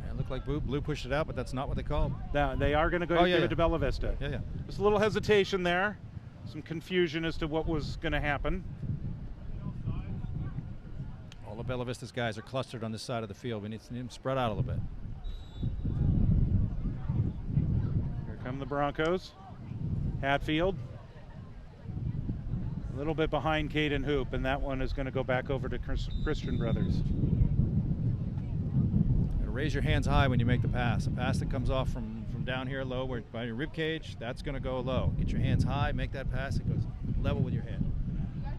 Yeah, it looked like Blue pushed it out, but that's not what they called. Now, they are going to go Oh, yeah, give yeah. it to Bella Vista. Yeah, yeah. Just a little hesitation there. Some confusion as to what was going to happen. All of Bella Vista's guys are clustered on this side of the field. We need them spread out a little bit. Here come the Broncos. Hatfield. A little bit behind Caden Hoop, and that one is going to go back over to Christian Brothers. Gotta raise your hands high when you make the pass. A pass that comes off from down here low where by your rib cage, that's going to go low. Get your hands high, make that pass. It goes level with your head.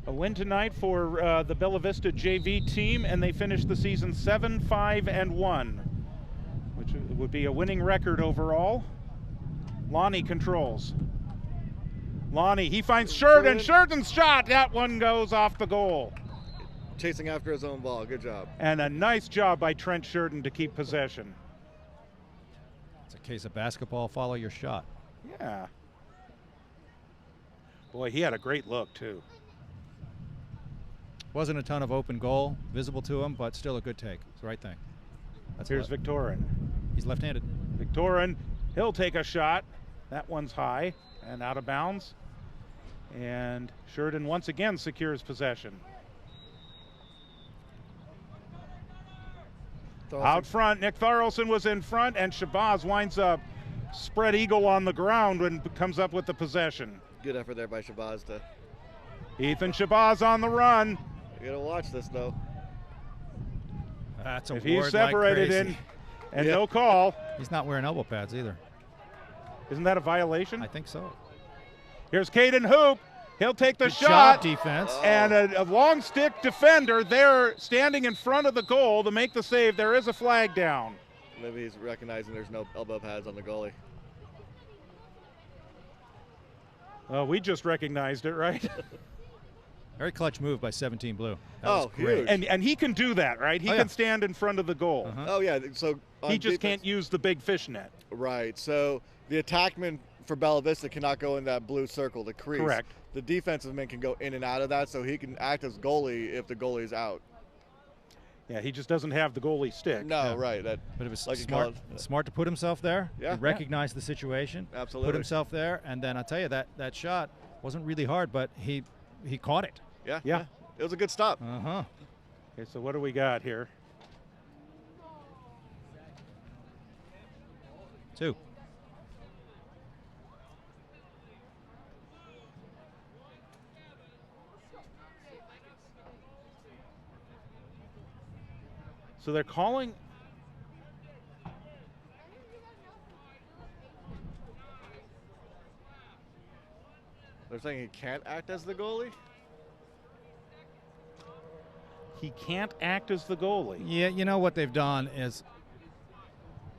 A win tonight for the Bella Vista JV team, and they finished the season 7-5-1, which would be a winning record overall. Lonnie controls. Lonnie, he finds Sheridan. Sheridan's shot. That one goes off the goal. Chasing after his own ball. Good job. And a nice job by Trent Sheridan to keep possession. It's a case of basketball, follow your shot. Yeah. Boy, he had a great look, too. Wasn't a ton of open goal visible to him, but still a good take. It's the right thing. That's Here's Victorin. He's left-handed. Victorin, he'll take a shot. That one's high and out of bounds. And Sheridan once again secures possession. Out front, Nick Tharlson was in front, and Shabazz winds up spread eagle on the ground and comes up with the possession. Good effort there by Shabazz to. Ethan Shabazz on the run. You gotta watch this though. That's a If he's ward separated like crazy. in and no call, He's not wearing elbow pads either. isn't that a violation? I think so. Here's Caden Hoop. He'll take the Good shot. job, defense. And a long stick defender there standing in front of the goal to make the save. There is a flag down. Maybe he's recognizing there's no elbow pads on the goalie. We just recognized it, right? Very clutch move by 17 Blue. That Oh, was great. huge. and he can do that, right? He Oh, can yeah. stand in front of the goal. Uh-huh. Oh yeah, so on He just defense- can't use the big fishnet. Right. So the attackman for Bella Vista cannot go in that blue circle, the crease. Correct. The defensive man can go in and out of that, so he can act as goalie if the goalie is out. Yeah, he just doesn't have the goalie stick. No, Yeah. right. That But it was like you smart, call it. smart to put himself there. Yeah. He recognized the situation. Absolutely. Put himself there, and then I'll tell you that shot wasn't really hard, but he caught it. Yeah. Yeah. It was a good stop. Uh-huh. Okay, so what do we got here? 2. So they're calling. They're saying he can't act as the goalie. He can't act as the goalie. Yeah, you know what they've done is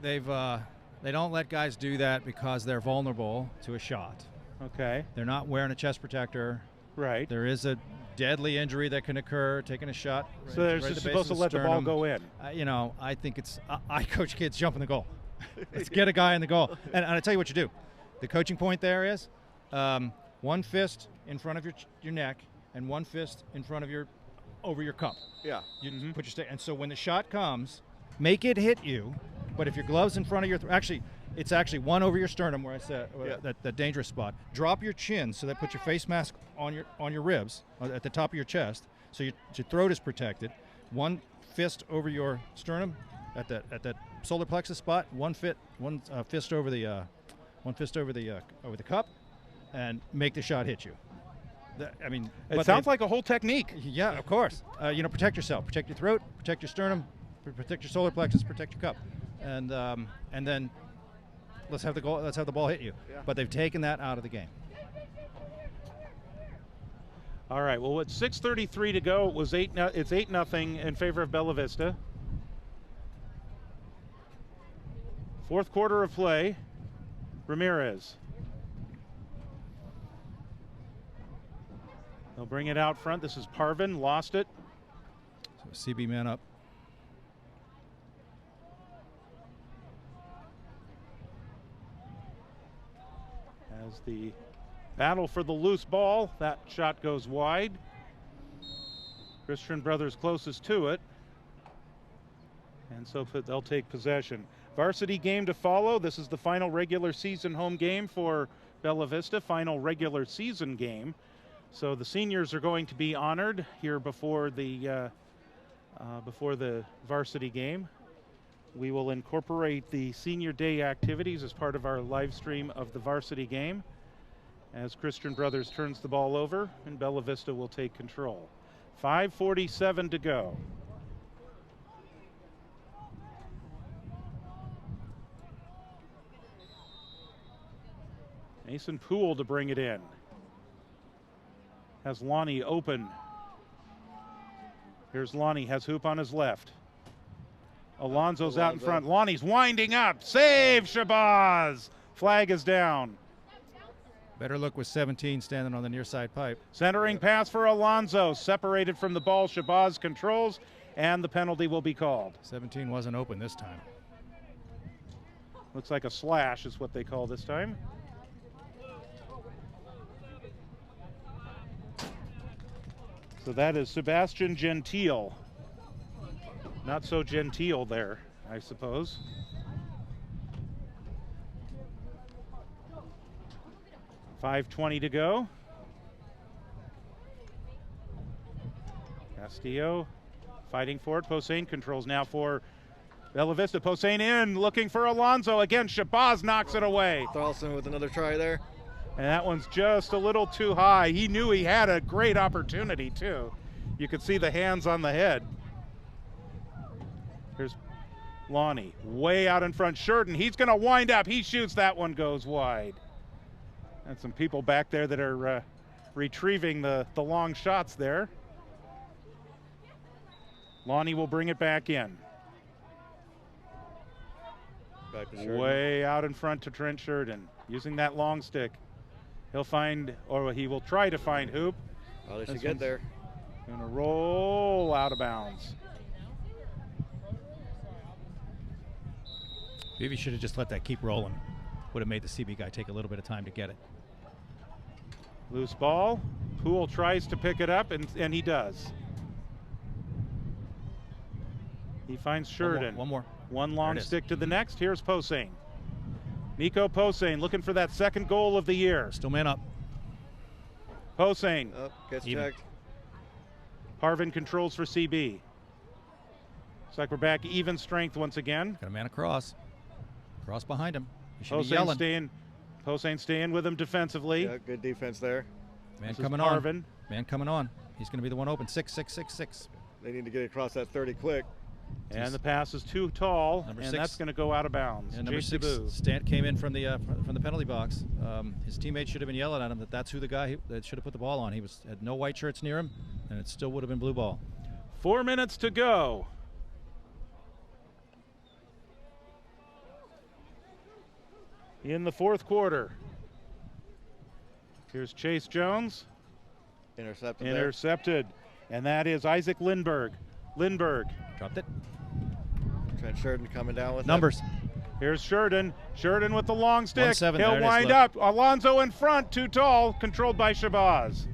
they don't let guys do that because they're vulnerable to a shot. Okay, They're not wearing a chest protector. right. There is a deadly injury that can occur taking a shot. So they're just supposed to let the ball go in. I think it's I coach kids jump in the goal. Let's get a guy in the goal. And I tell you what you do. The coaching point there is one fist in front of your neck and one fist in front of over your cup. Yeah. You put your stick, and so when the shot comes, make it hit you. But if your glove's in front of your actually, It's actually one over your sternum where I said that dangerous spot. Drop your chin so that puts your face mask on your ribs at the top of your chest, so your throat is protected. One fist over your sternum at that solar plexus spot. One fist over the cup, and make the shot hit you. It sounds like a whole technique. Yeah, of course. Protect yourself, protect your throat, protect your sternum, protect your solar plexus, protect your cup, and then let's have the goal. Let's have the ball hit you. Yeah. But they've taken that out of the game. All right. Well, with 6:33 to go, it's 8-0 in favor of Bella Vista. Fourth quarter of play. Ramirez. They'll bring it out front. This is Parvin. Lost it. So CB man up. As the battle for the loose ball, that shot goes wide. Christian Brothers closest to it. And so they'll take possession. Varsity game to follow. This is the final regular season home game for Bella Vista, final regular season game. So the seniors are going to be honored here before the varsity game. We will incorporate the senior day activities as part of our live stream of the varsity game as Christian Brothers turns the ball over and Bella Vista will take control. 5:47 to go. Mason Poole to bring it in. Has Lonnie open. Here's Lonnie, has Hoop on his left. Alonso's out in front. Lonnie's winding up. Save, Shabazz. Flag is down. Better look with 17 standing on the near side pipe. Centering pass for Alonso. Separated from the ball. Shabazz controls, and the penalty will be called. 17 wasn't open this time. Looks like a slash is what they call this time. So that is Sebastian Gentile. Not so genteel there, I suppose. .5:20 to go. Castillo fighting for it. Posehn controls now for Bella Vista. Posehn in, looking for Alonso. Again, Shabazz knocks it away. Tharlson with another try there. And that one's just a little too high. He knew he had a great opportunity, too. You could see the hands on the head. Here's Lonnie, way out in front. Sheridan, he's going to wind up. He shoots. That one goes wide. And some people back there that are retrieving the long shots there. Lonnie will bring it back in. Back to Sheridan. Way out in front to Trent Sheridan, using that long stick. He'll find, or he will try to find Hoop. Oh, they should get there. Gonna roll out of bounds. Maybe should have just let that keep rolling. Would have made the CB guy take a little bit of time to get it. Loose ball. Poole tries to pick it up, and he does. He finds Sheridan. One more. One long stick to the next. Here's Posehn. Nico Posehn looking for that second goal of the year. Still man up. Posehn. Oh, gets Even. checked. Harvin controls for CB. Looks like we're back even strength once again. Got a man across. Cross behind him. He should be yelling. Posehn staying with him defensively. Yeah, good defense there. Man This coming is on. Harvin. Man coming on. He's going to be the one open. 6-6-6-6. They need to get across that 30 quick. And the pass is too tall, Number and 6. that's going to go out of bounds. And number Jason 6, Boo. Stant came in from the penalty box. His teammates should have been yelling at him that's who the guy that should have put the ball on. He had no white shirts near him, and it still would have been blue ball. 4 minutes to go. In the fourth quarter. Here's Chase Jones. Intercepted. Intercepted. And that is Isaac Lindberg. Lindberg. Dropped it. There. Trent Sheridan coming down with Numbers. Here's Sheridan. Sheridan with the long stick. 1-7, there He'll it is, wind look. up. Alonso in front, too tall, controlled by Shabazz.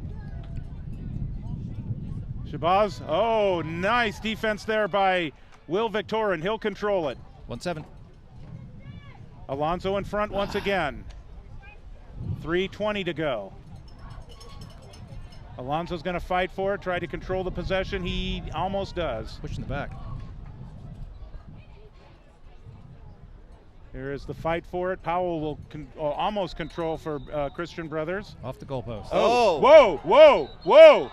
Shabazz, oh, nice defense there by Will Victorin. He'll control it. 1-7. Alonso in front once again. 3:20 to go. Alonso's going to fight for it, try to control the possession. He almost does. Pushing the back. Here is the fight for it. Powell will almost control for Christian Brothers. Off the goalpost. Oh! Whoa, whoa, whoa!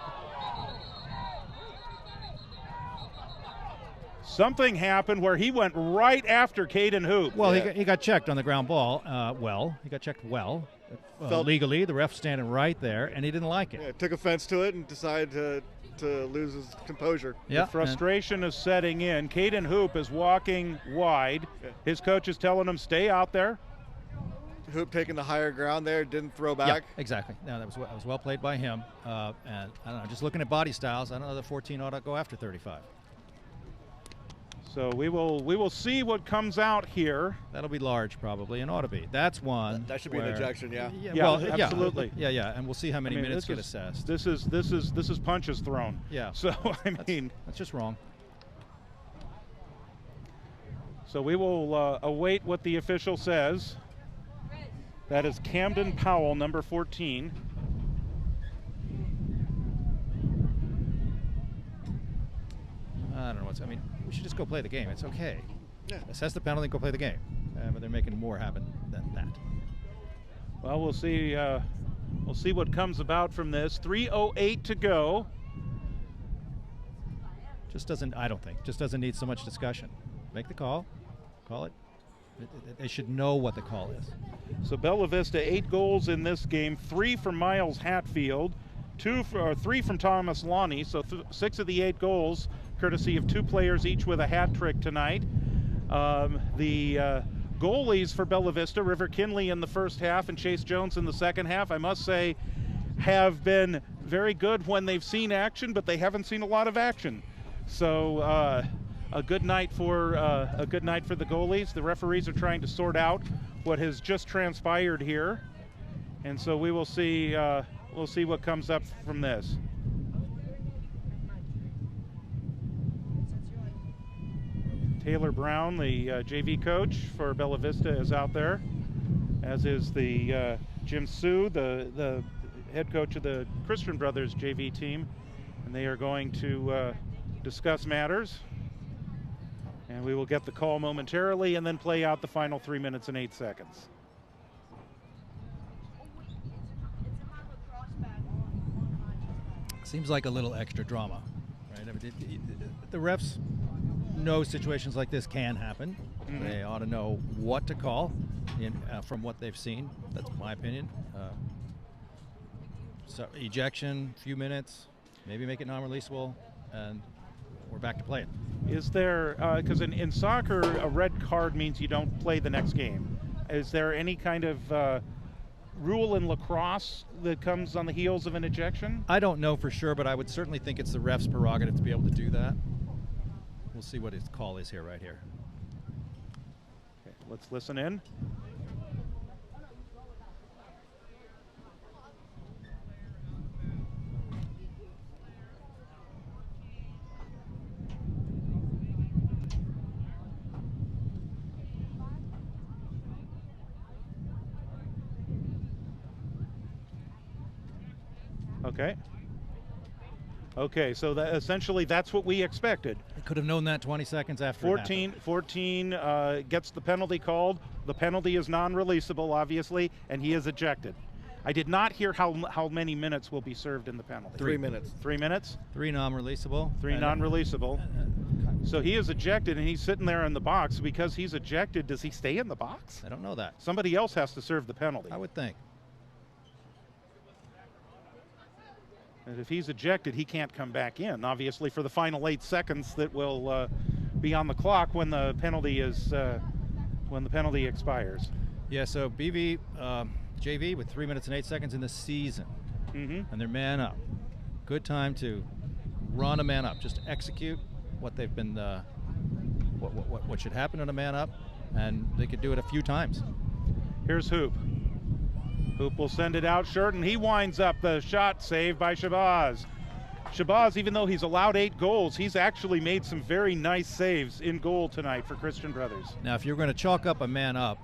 Something happened where he went right after Caden Hoop. Well, Yeah. he got checked on the ground ball. He got checked well. Legally, the ref standing right there, and he didn't like it. Yeah, took offense to it and decided to lose his composure. Yeah, The frustration is setting in. Caden Hoop is walking wide. Yeah. His coach is telling him, stay out there. Hoop taking the higher ground there, didn't throw back. Yeah, exactly. No, that was well played by him. And I don't know, just looking at body styles, I don't know that 14 ought to go after 35. So we will see what comes out here. That'll be large probably, and ought to be. That's one. That should be an where- ejection, yeah. Yeah, well, absolutely. Yeah, and we'll see how many I mean, minutes this get assessed. This is punches thrown. Yeah. So I mean, That's just wrong. so we will await what the official says. That is Camden Powell, number 14. I don't know what's. I mean, we should just go play the game. It's okay. Yeah. Assess the penalty and go play the game. But they're making more happen than that. Well, we'll see. We'll see what comes about from this. 3:08 to go. Just doesn't. I don't think. Just doesn't need so much discussion. Make the call. Call it. They should know what the call is. So Bella Vista 8 goals in this game, 3 from Miles Hatfield, 3 from Thomas Lonnie. So 6 of the 8 goals, courtesy of 2 players each with a hat trick tonight. The goalies for Bella Vista, River Kinley in the first half and Chase Jones in the second half, I must say, have been very good when they've seen action, but they haven't seen a lot of action. So a good night for the goalies. The referees are trying to sort out what has just transpired here, and so we will see. We'll see what comes up from this. Taylor Brown, the JV coach for Bella Vista, is out there, as is the Jim Sue, the head coach of the Christian Brothers JV team, and they are going to discuss matters. And we will get the call momentarily and then play out the final 3 minutes and 8 seconds. Seems like a little extra drama, right? I mean, the refs know situations like this can happen. Mhm. They ought to know what to call from what they've seen. That's my opinion. So ejection, few minutes, maybe make it non-releasable, and we're back to playing. Is there, because in soccer, a red card means you don't play the next game. Is there any kind of rule in lacrosse that comes on the heels of an ejection? I don't know for sure, but I would certainly think it's the ref's prerogative to be able to do that. We'll see what his call is here, right here. Okay, let's listen in. Okay. Okay, so that essentially that's what we expected. I could have known that 20 seconds after it happened. 14 gets the penalty called. The penalty is non-releasable, obviously, and he is ejected. I did not hear how many minutes will be served in the penalty. 3 minutes. 3 minutes? 3 non-releasable. 3 non-releasable. So he is ejected, and he's sitting there in the box. Because he's ejected, does he stay in the box? I don't know that. Somebody else has to serve the penalty. I would think. And if he's ejected, he can't come back in, obviously, for the final 8 seconds that will be on the clock when the penalty is when the penalty expires. Yeah, so BV JV with 3 minutes and 8 seconds in the season, Mm-hmm. and they're man up. Good time to run a man up. Just execute what they've been, what should happen in a man up, and they could do it a few times. Here's Hoop. Hoop will send it out short, and he winds up the shot saved by Shabazz. Shabazz, even though he's allowed 8 goals, he's actually made some very nice saves in goal tonight for Christian Brothers. Now, if you're going to chalk up a man-up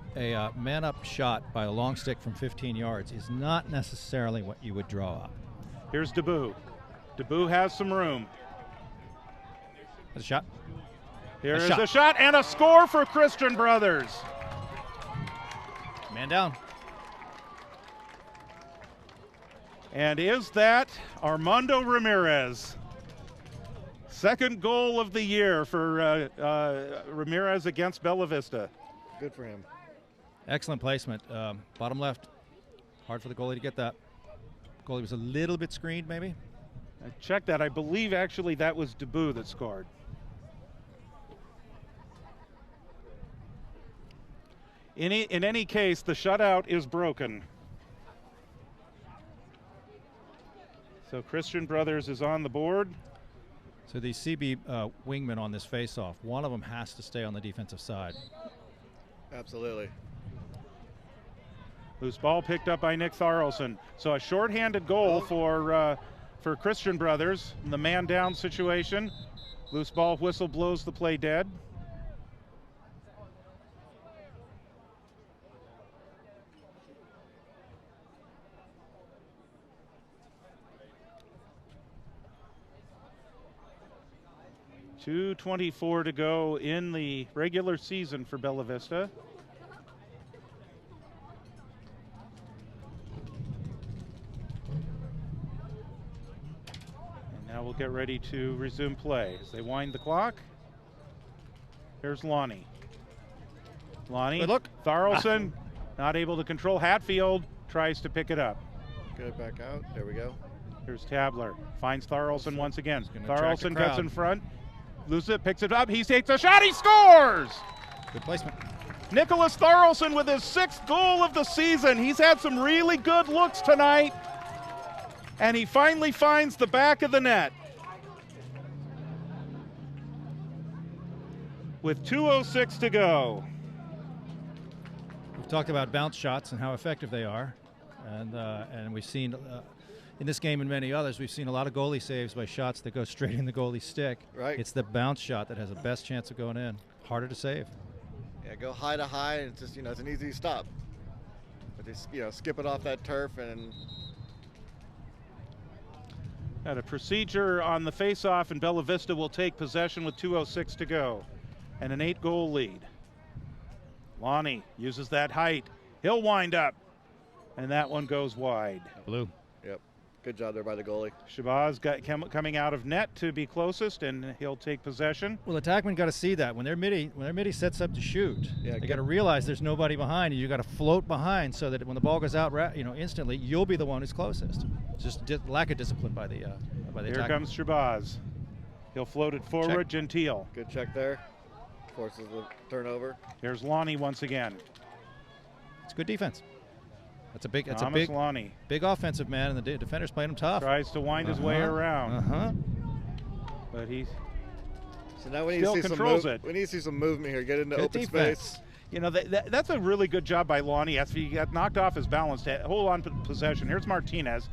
shot by a long stick from 15 yards is not necessarily what you would draw up. Here's Debu. Debu has some room. There's a shot. Here is a shot and a score for Christian Brothers. Man down. And is that Armando Ramirez? Second goal of the year for Ramirez against Bella Vista. Good for him. Excellent placement. Bottom left. Hard for the goalie to get that. Goalie was a little bit screened, maybe. I checked that. I believe actually that was Debu that scored. In any case, the shutout is broken. So Christian Brothers is on the board. So the CB wingmen on this face-off, one of them has to stay on the defensive side. Absolutely. Loose ball picked up by Nick Tharlson. So a shorthanded goal for Christian Brothers in the man down situation. Loose ball whistle blows the play dead. .224 to go in the regular season for Bella Vista. And now we'll get ready to resume play as they wind the clock. Here's Lonnie. Lonnie, good look. Tharlson, not able to control. Hatfield tries to pick it up. Get it back out. There we go. Here's Tabler. Finds Tharlson once again. Tharlson gets in front. Loses it, picks it up. He takes a shot. He scores! Good placement. Nicholas Tharlson with his 6th goal of the season. He's had some really good looks tonight. And he finally finds the back of the net. With 2:06 to go. We've talked about bounce shots and how effective they are. And we've seen, in this game and many others, we've seen a lot of goalie saves by shots that go straight in the goalie's stick. Right. It's the bounce shot that has the best chance of going in. Harder to save. Yeah, go high to high, and it's just, it's an easy stop. But just, skip it off that turf and. Got a procedure on the face-off, and Bella Vista will take possession with 2:06 to go. And an 8-goal lead. Lonnie uses that height. He'll wind up. And that one goes wide. Blue. Yep. Good job there by the goalie. Shabazz coming out of net to be closest, and he'll take possession. Well, attackmen got to see that when their midi sets up to shoot. Yeah, they got to realize there's nobody behind, and you got to float behind so that when the ball goes out, instantly, you'll be the one who's closest. It's just lack of discipline by the Here attackman. comes Shabazz. He'll float it forward. Check. Gentile. Good check there. Forces the turnover. Here's Lonnie once again. It's good defense. That's a Lonnie big offensive man, and the defender's playing him tough. tries to wind his way around. But he So now we need still to see controls some it. We need to see some movement here. Get into Good open defense. space. That's a really good job by Lonnie. After he got knocked off his balance to hold on to possession. Here's Martinez.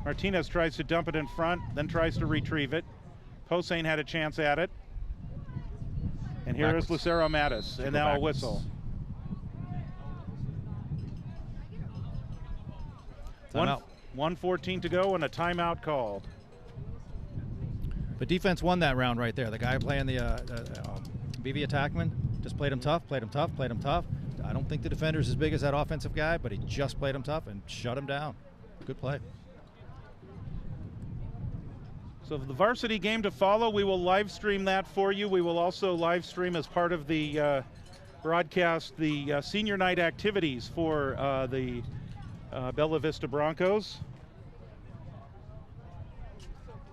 Martinez tries to dump it in front, then tries to retrieve it. Posehn had a chance at it. And here is Lucero Mattis, and now a whistle. Timeout. 1:14 to go and a timeout called. But defense won that round right there. The guy playing the BV attackman just played him tough. I don't think the defender's as big as that offensive guy, but he just played him tough and shut him down. Good play. So the varsity game to follow, we will live stream that for you. We will also live stream as part of the broadcast the senior night activities for the Bella Vista Broncos.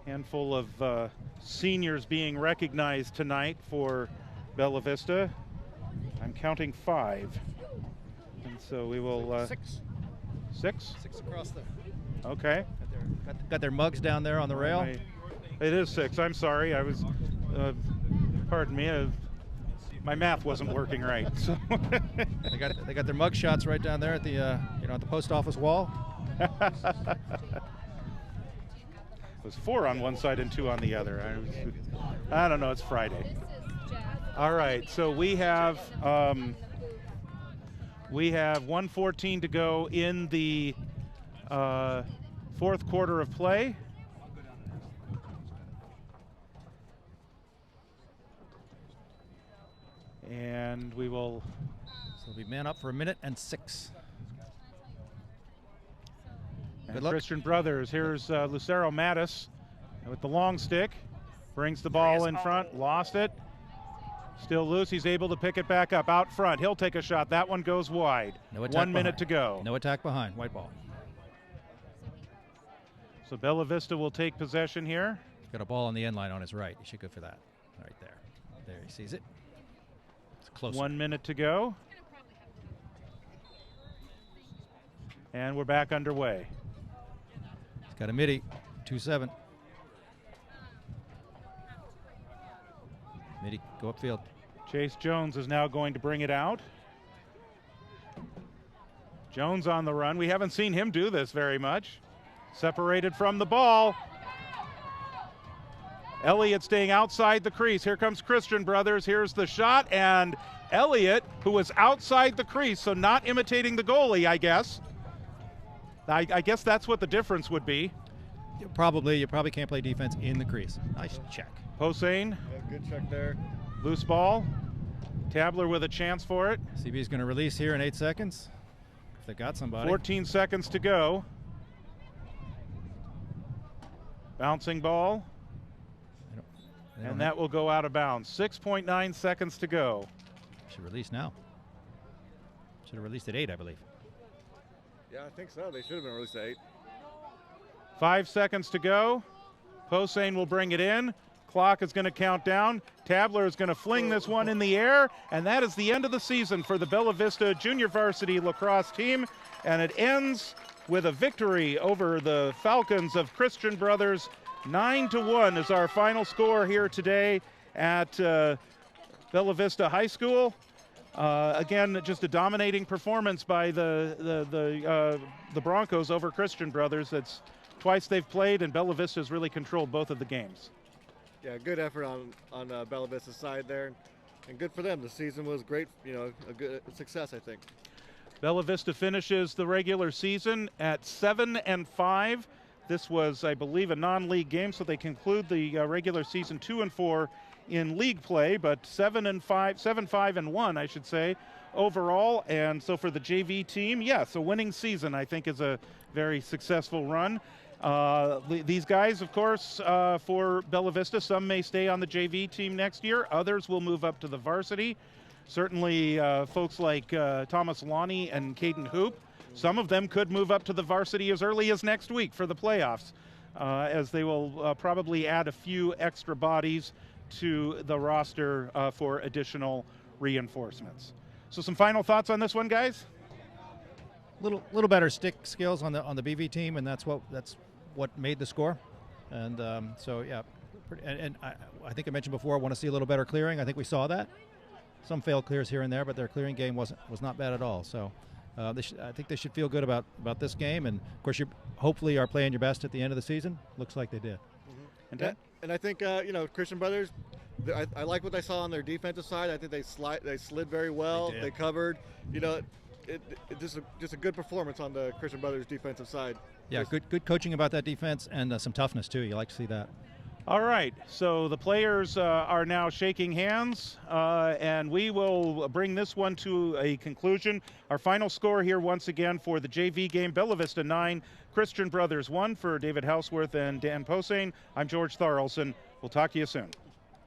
Handful of seniors being recognized tonight for Bella Vista. I'm counting 5. And so we will... 6. 6? 6 across there. Okay. Got their mugs down there on the rail. It is 6. I'm sorry. I was, pardon me. My math wasn't working right. So they got their mug shots right down there at the at the post office wall. It was 4 on one side and 2 on the other. I don't know, it's Friday. All right, so we have 1:14 to go in the fourth quarter of play. And we will... So we'll be man up for 1:06. And Christian Brothers, here's Lucero Mattis with the long stick. Brings the ball in front, lost it. Still loose, he's able to pick it back up out front. He'll take a shot, that one goes wide. No attack 1 minute to go. No attack behind, white ball. So Bella Vista will take possession here. Got a ball on the end line on his right. He should go for that. Right there. There, he sees it. It's close. 1 minute to go. And we're back underway. He's got a midi, 2-7. Midi, go upfield. Chase Jones is now going to bring it out. Jones on the run. We haven't seen him do this very much. Separated from the ball. Elliott staying outside the crease. Here comes Christian Brothers. Here's the shot, and Elliott, who was outside the crease, so not imitating the goalie, I guess. I guess that's what the difference would be. You probably can't play defense in the crease. Nice check. Posehn. Yeah, good check there. Loose ball. Tabler with a chance for it. CB's going to release here in 8 seconds. If they got somebody. 14 seconds to go. Bouncing ball. And that will go out of bounds. 6.9 seconds to go. Should release now. Should have released at 8, I believe. Yeah, I think so. They should have been released at 8. 5 seconds to go. Posehn will bring it in. Clock is going to count down. Tabler is going to fling this one in the air, and that is the end of the season for the Bella Vista Junior Varsity Lacrosse team, and it ends with a victory over the Falcons of Christian Brothers. 9-1 is our final score here today at Bella Vista High School. Again, just a dominating performance by the Broncos over Christian Brothers. That's twice they've played, and Bella Vista has really controlled both of the games. Yeah, good effort on Bella Vista's side there, and good for them. The season was great, you know, a good success, I think. Bella Vista finishes the regular season at 7-5. This was, I believe, a non-league game, so they conclude the regular season 2-4 in league play, but 7-5-1, I should say, overall. And so for the JV team, yes, a winning season, I think, is a very successful run. These guys, of course, for Bella Vista, some may stay on the JV team next year. Others will move up to the varsity. Certainly folks like Thomas Lonnie and Caden Hoop, some of them could move up to the varsity as early as next week for the playoffs, as they will probably add a few extra bodies to the roster for additional reinforcements. So some final thoughts on this one, guys? Little better stick skills on the BV team, and that's what made the score. And so yeah, and I think I mentioned before, I want to see a little better clearing. I think we saw that. Some failed clears here and there, but their clearing game was not bad at all. So I think they should feel good about this game. And of course, you hopefully are playing your best at the end of the season. Looks like they did. Mm-hmm. And I think you know, Christian Brothers, I like what I saw on their defensive side. I think they slid very well. They covered. You know, it just a good performance on the Christian Brothers defensive side. Yeah, good coaching about that defense, and some toughness too. You like to see that. All right, so the players are now shaking hands, and we will bring this one to a conclusion. Our final score here once again for the JV game, Bella Vista 9, Christian Brothers 1. For David Houseworth and Dan Posehn, I'm George Tharlson. We'll talk to you soon.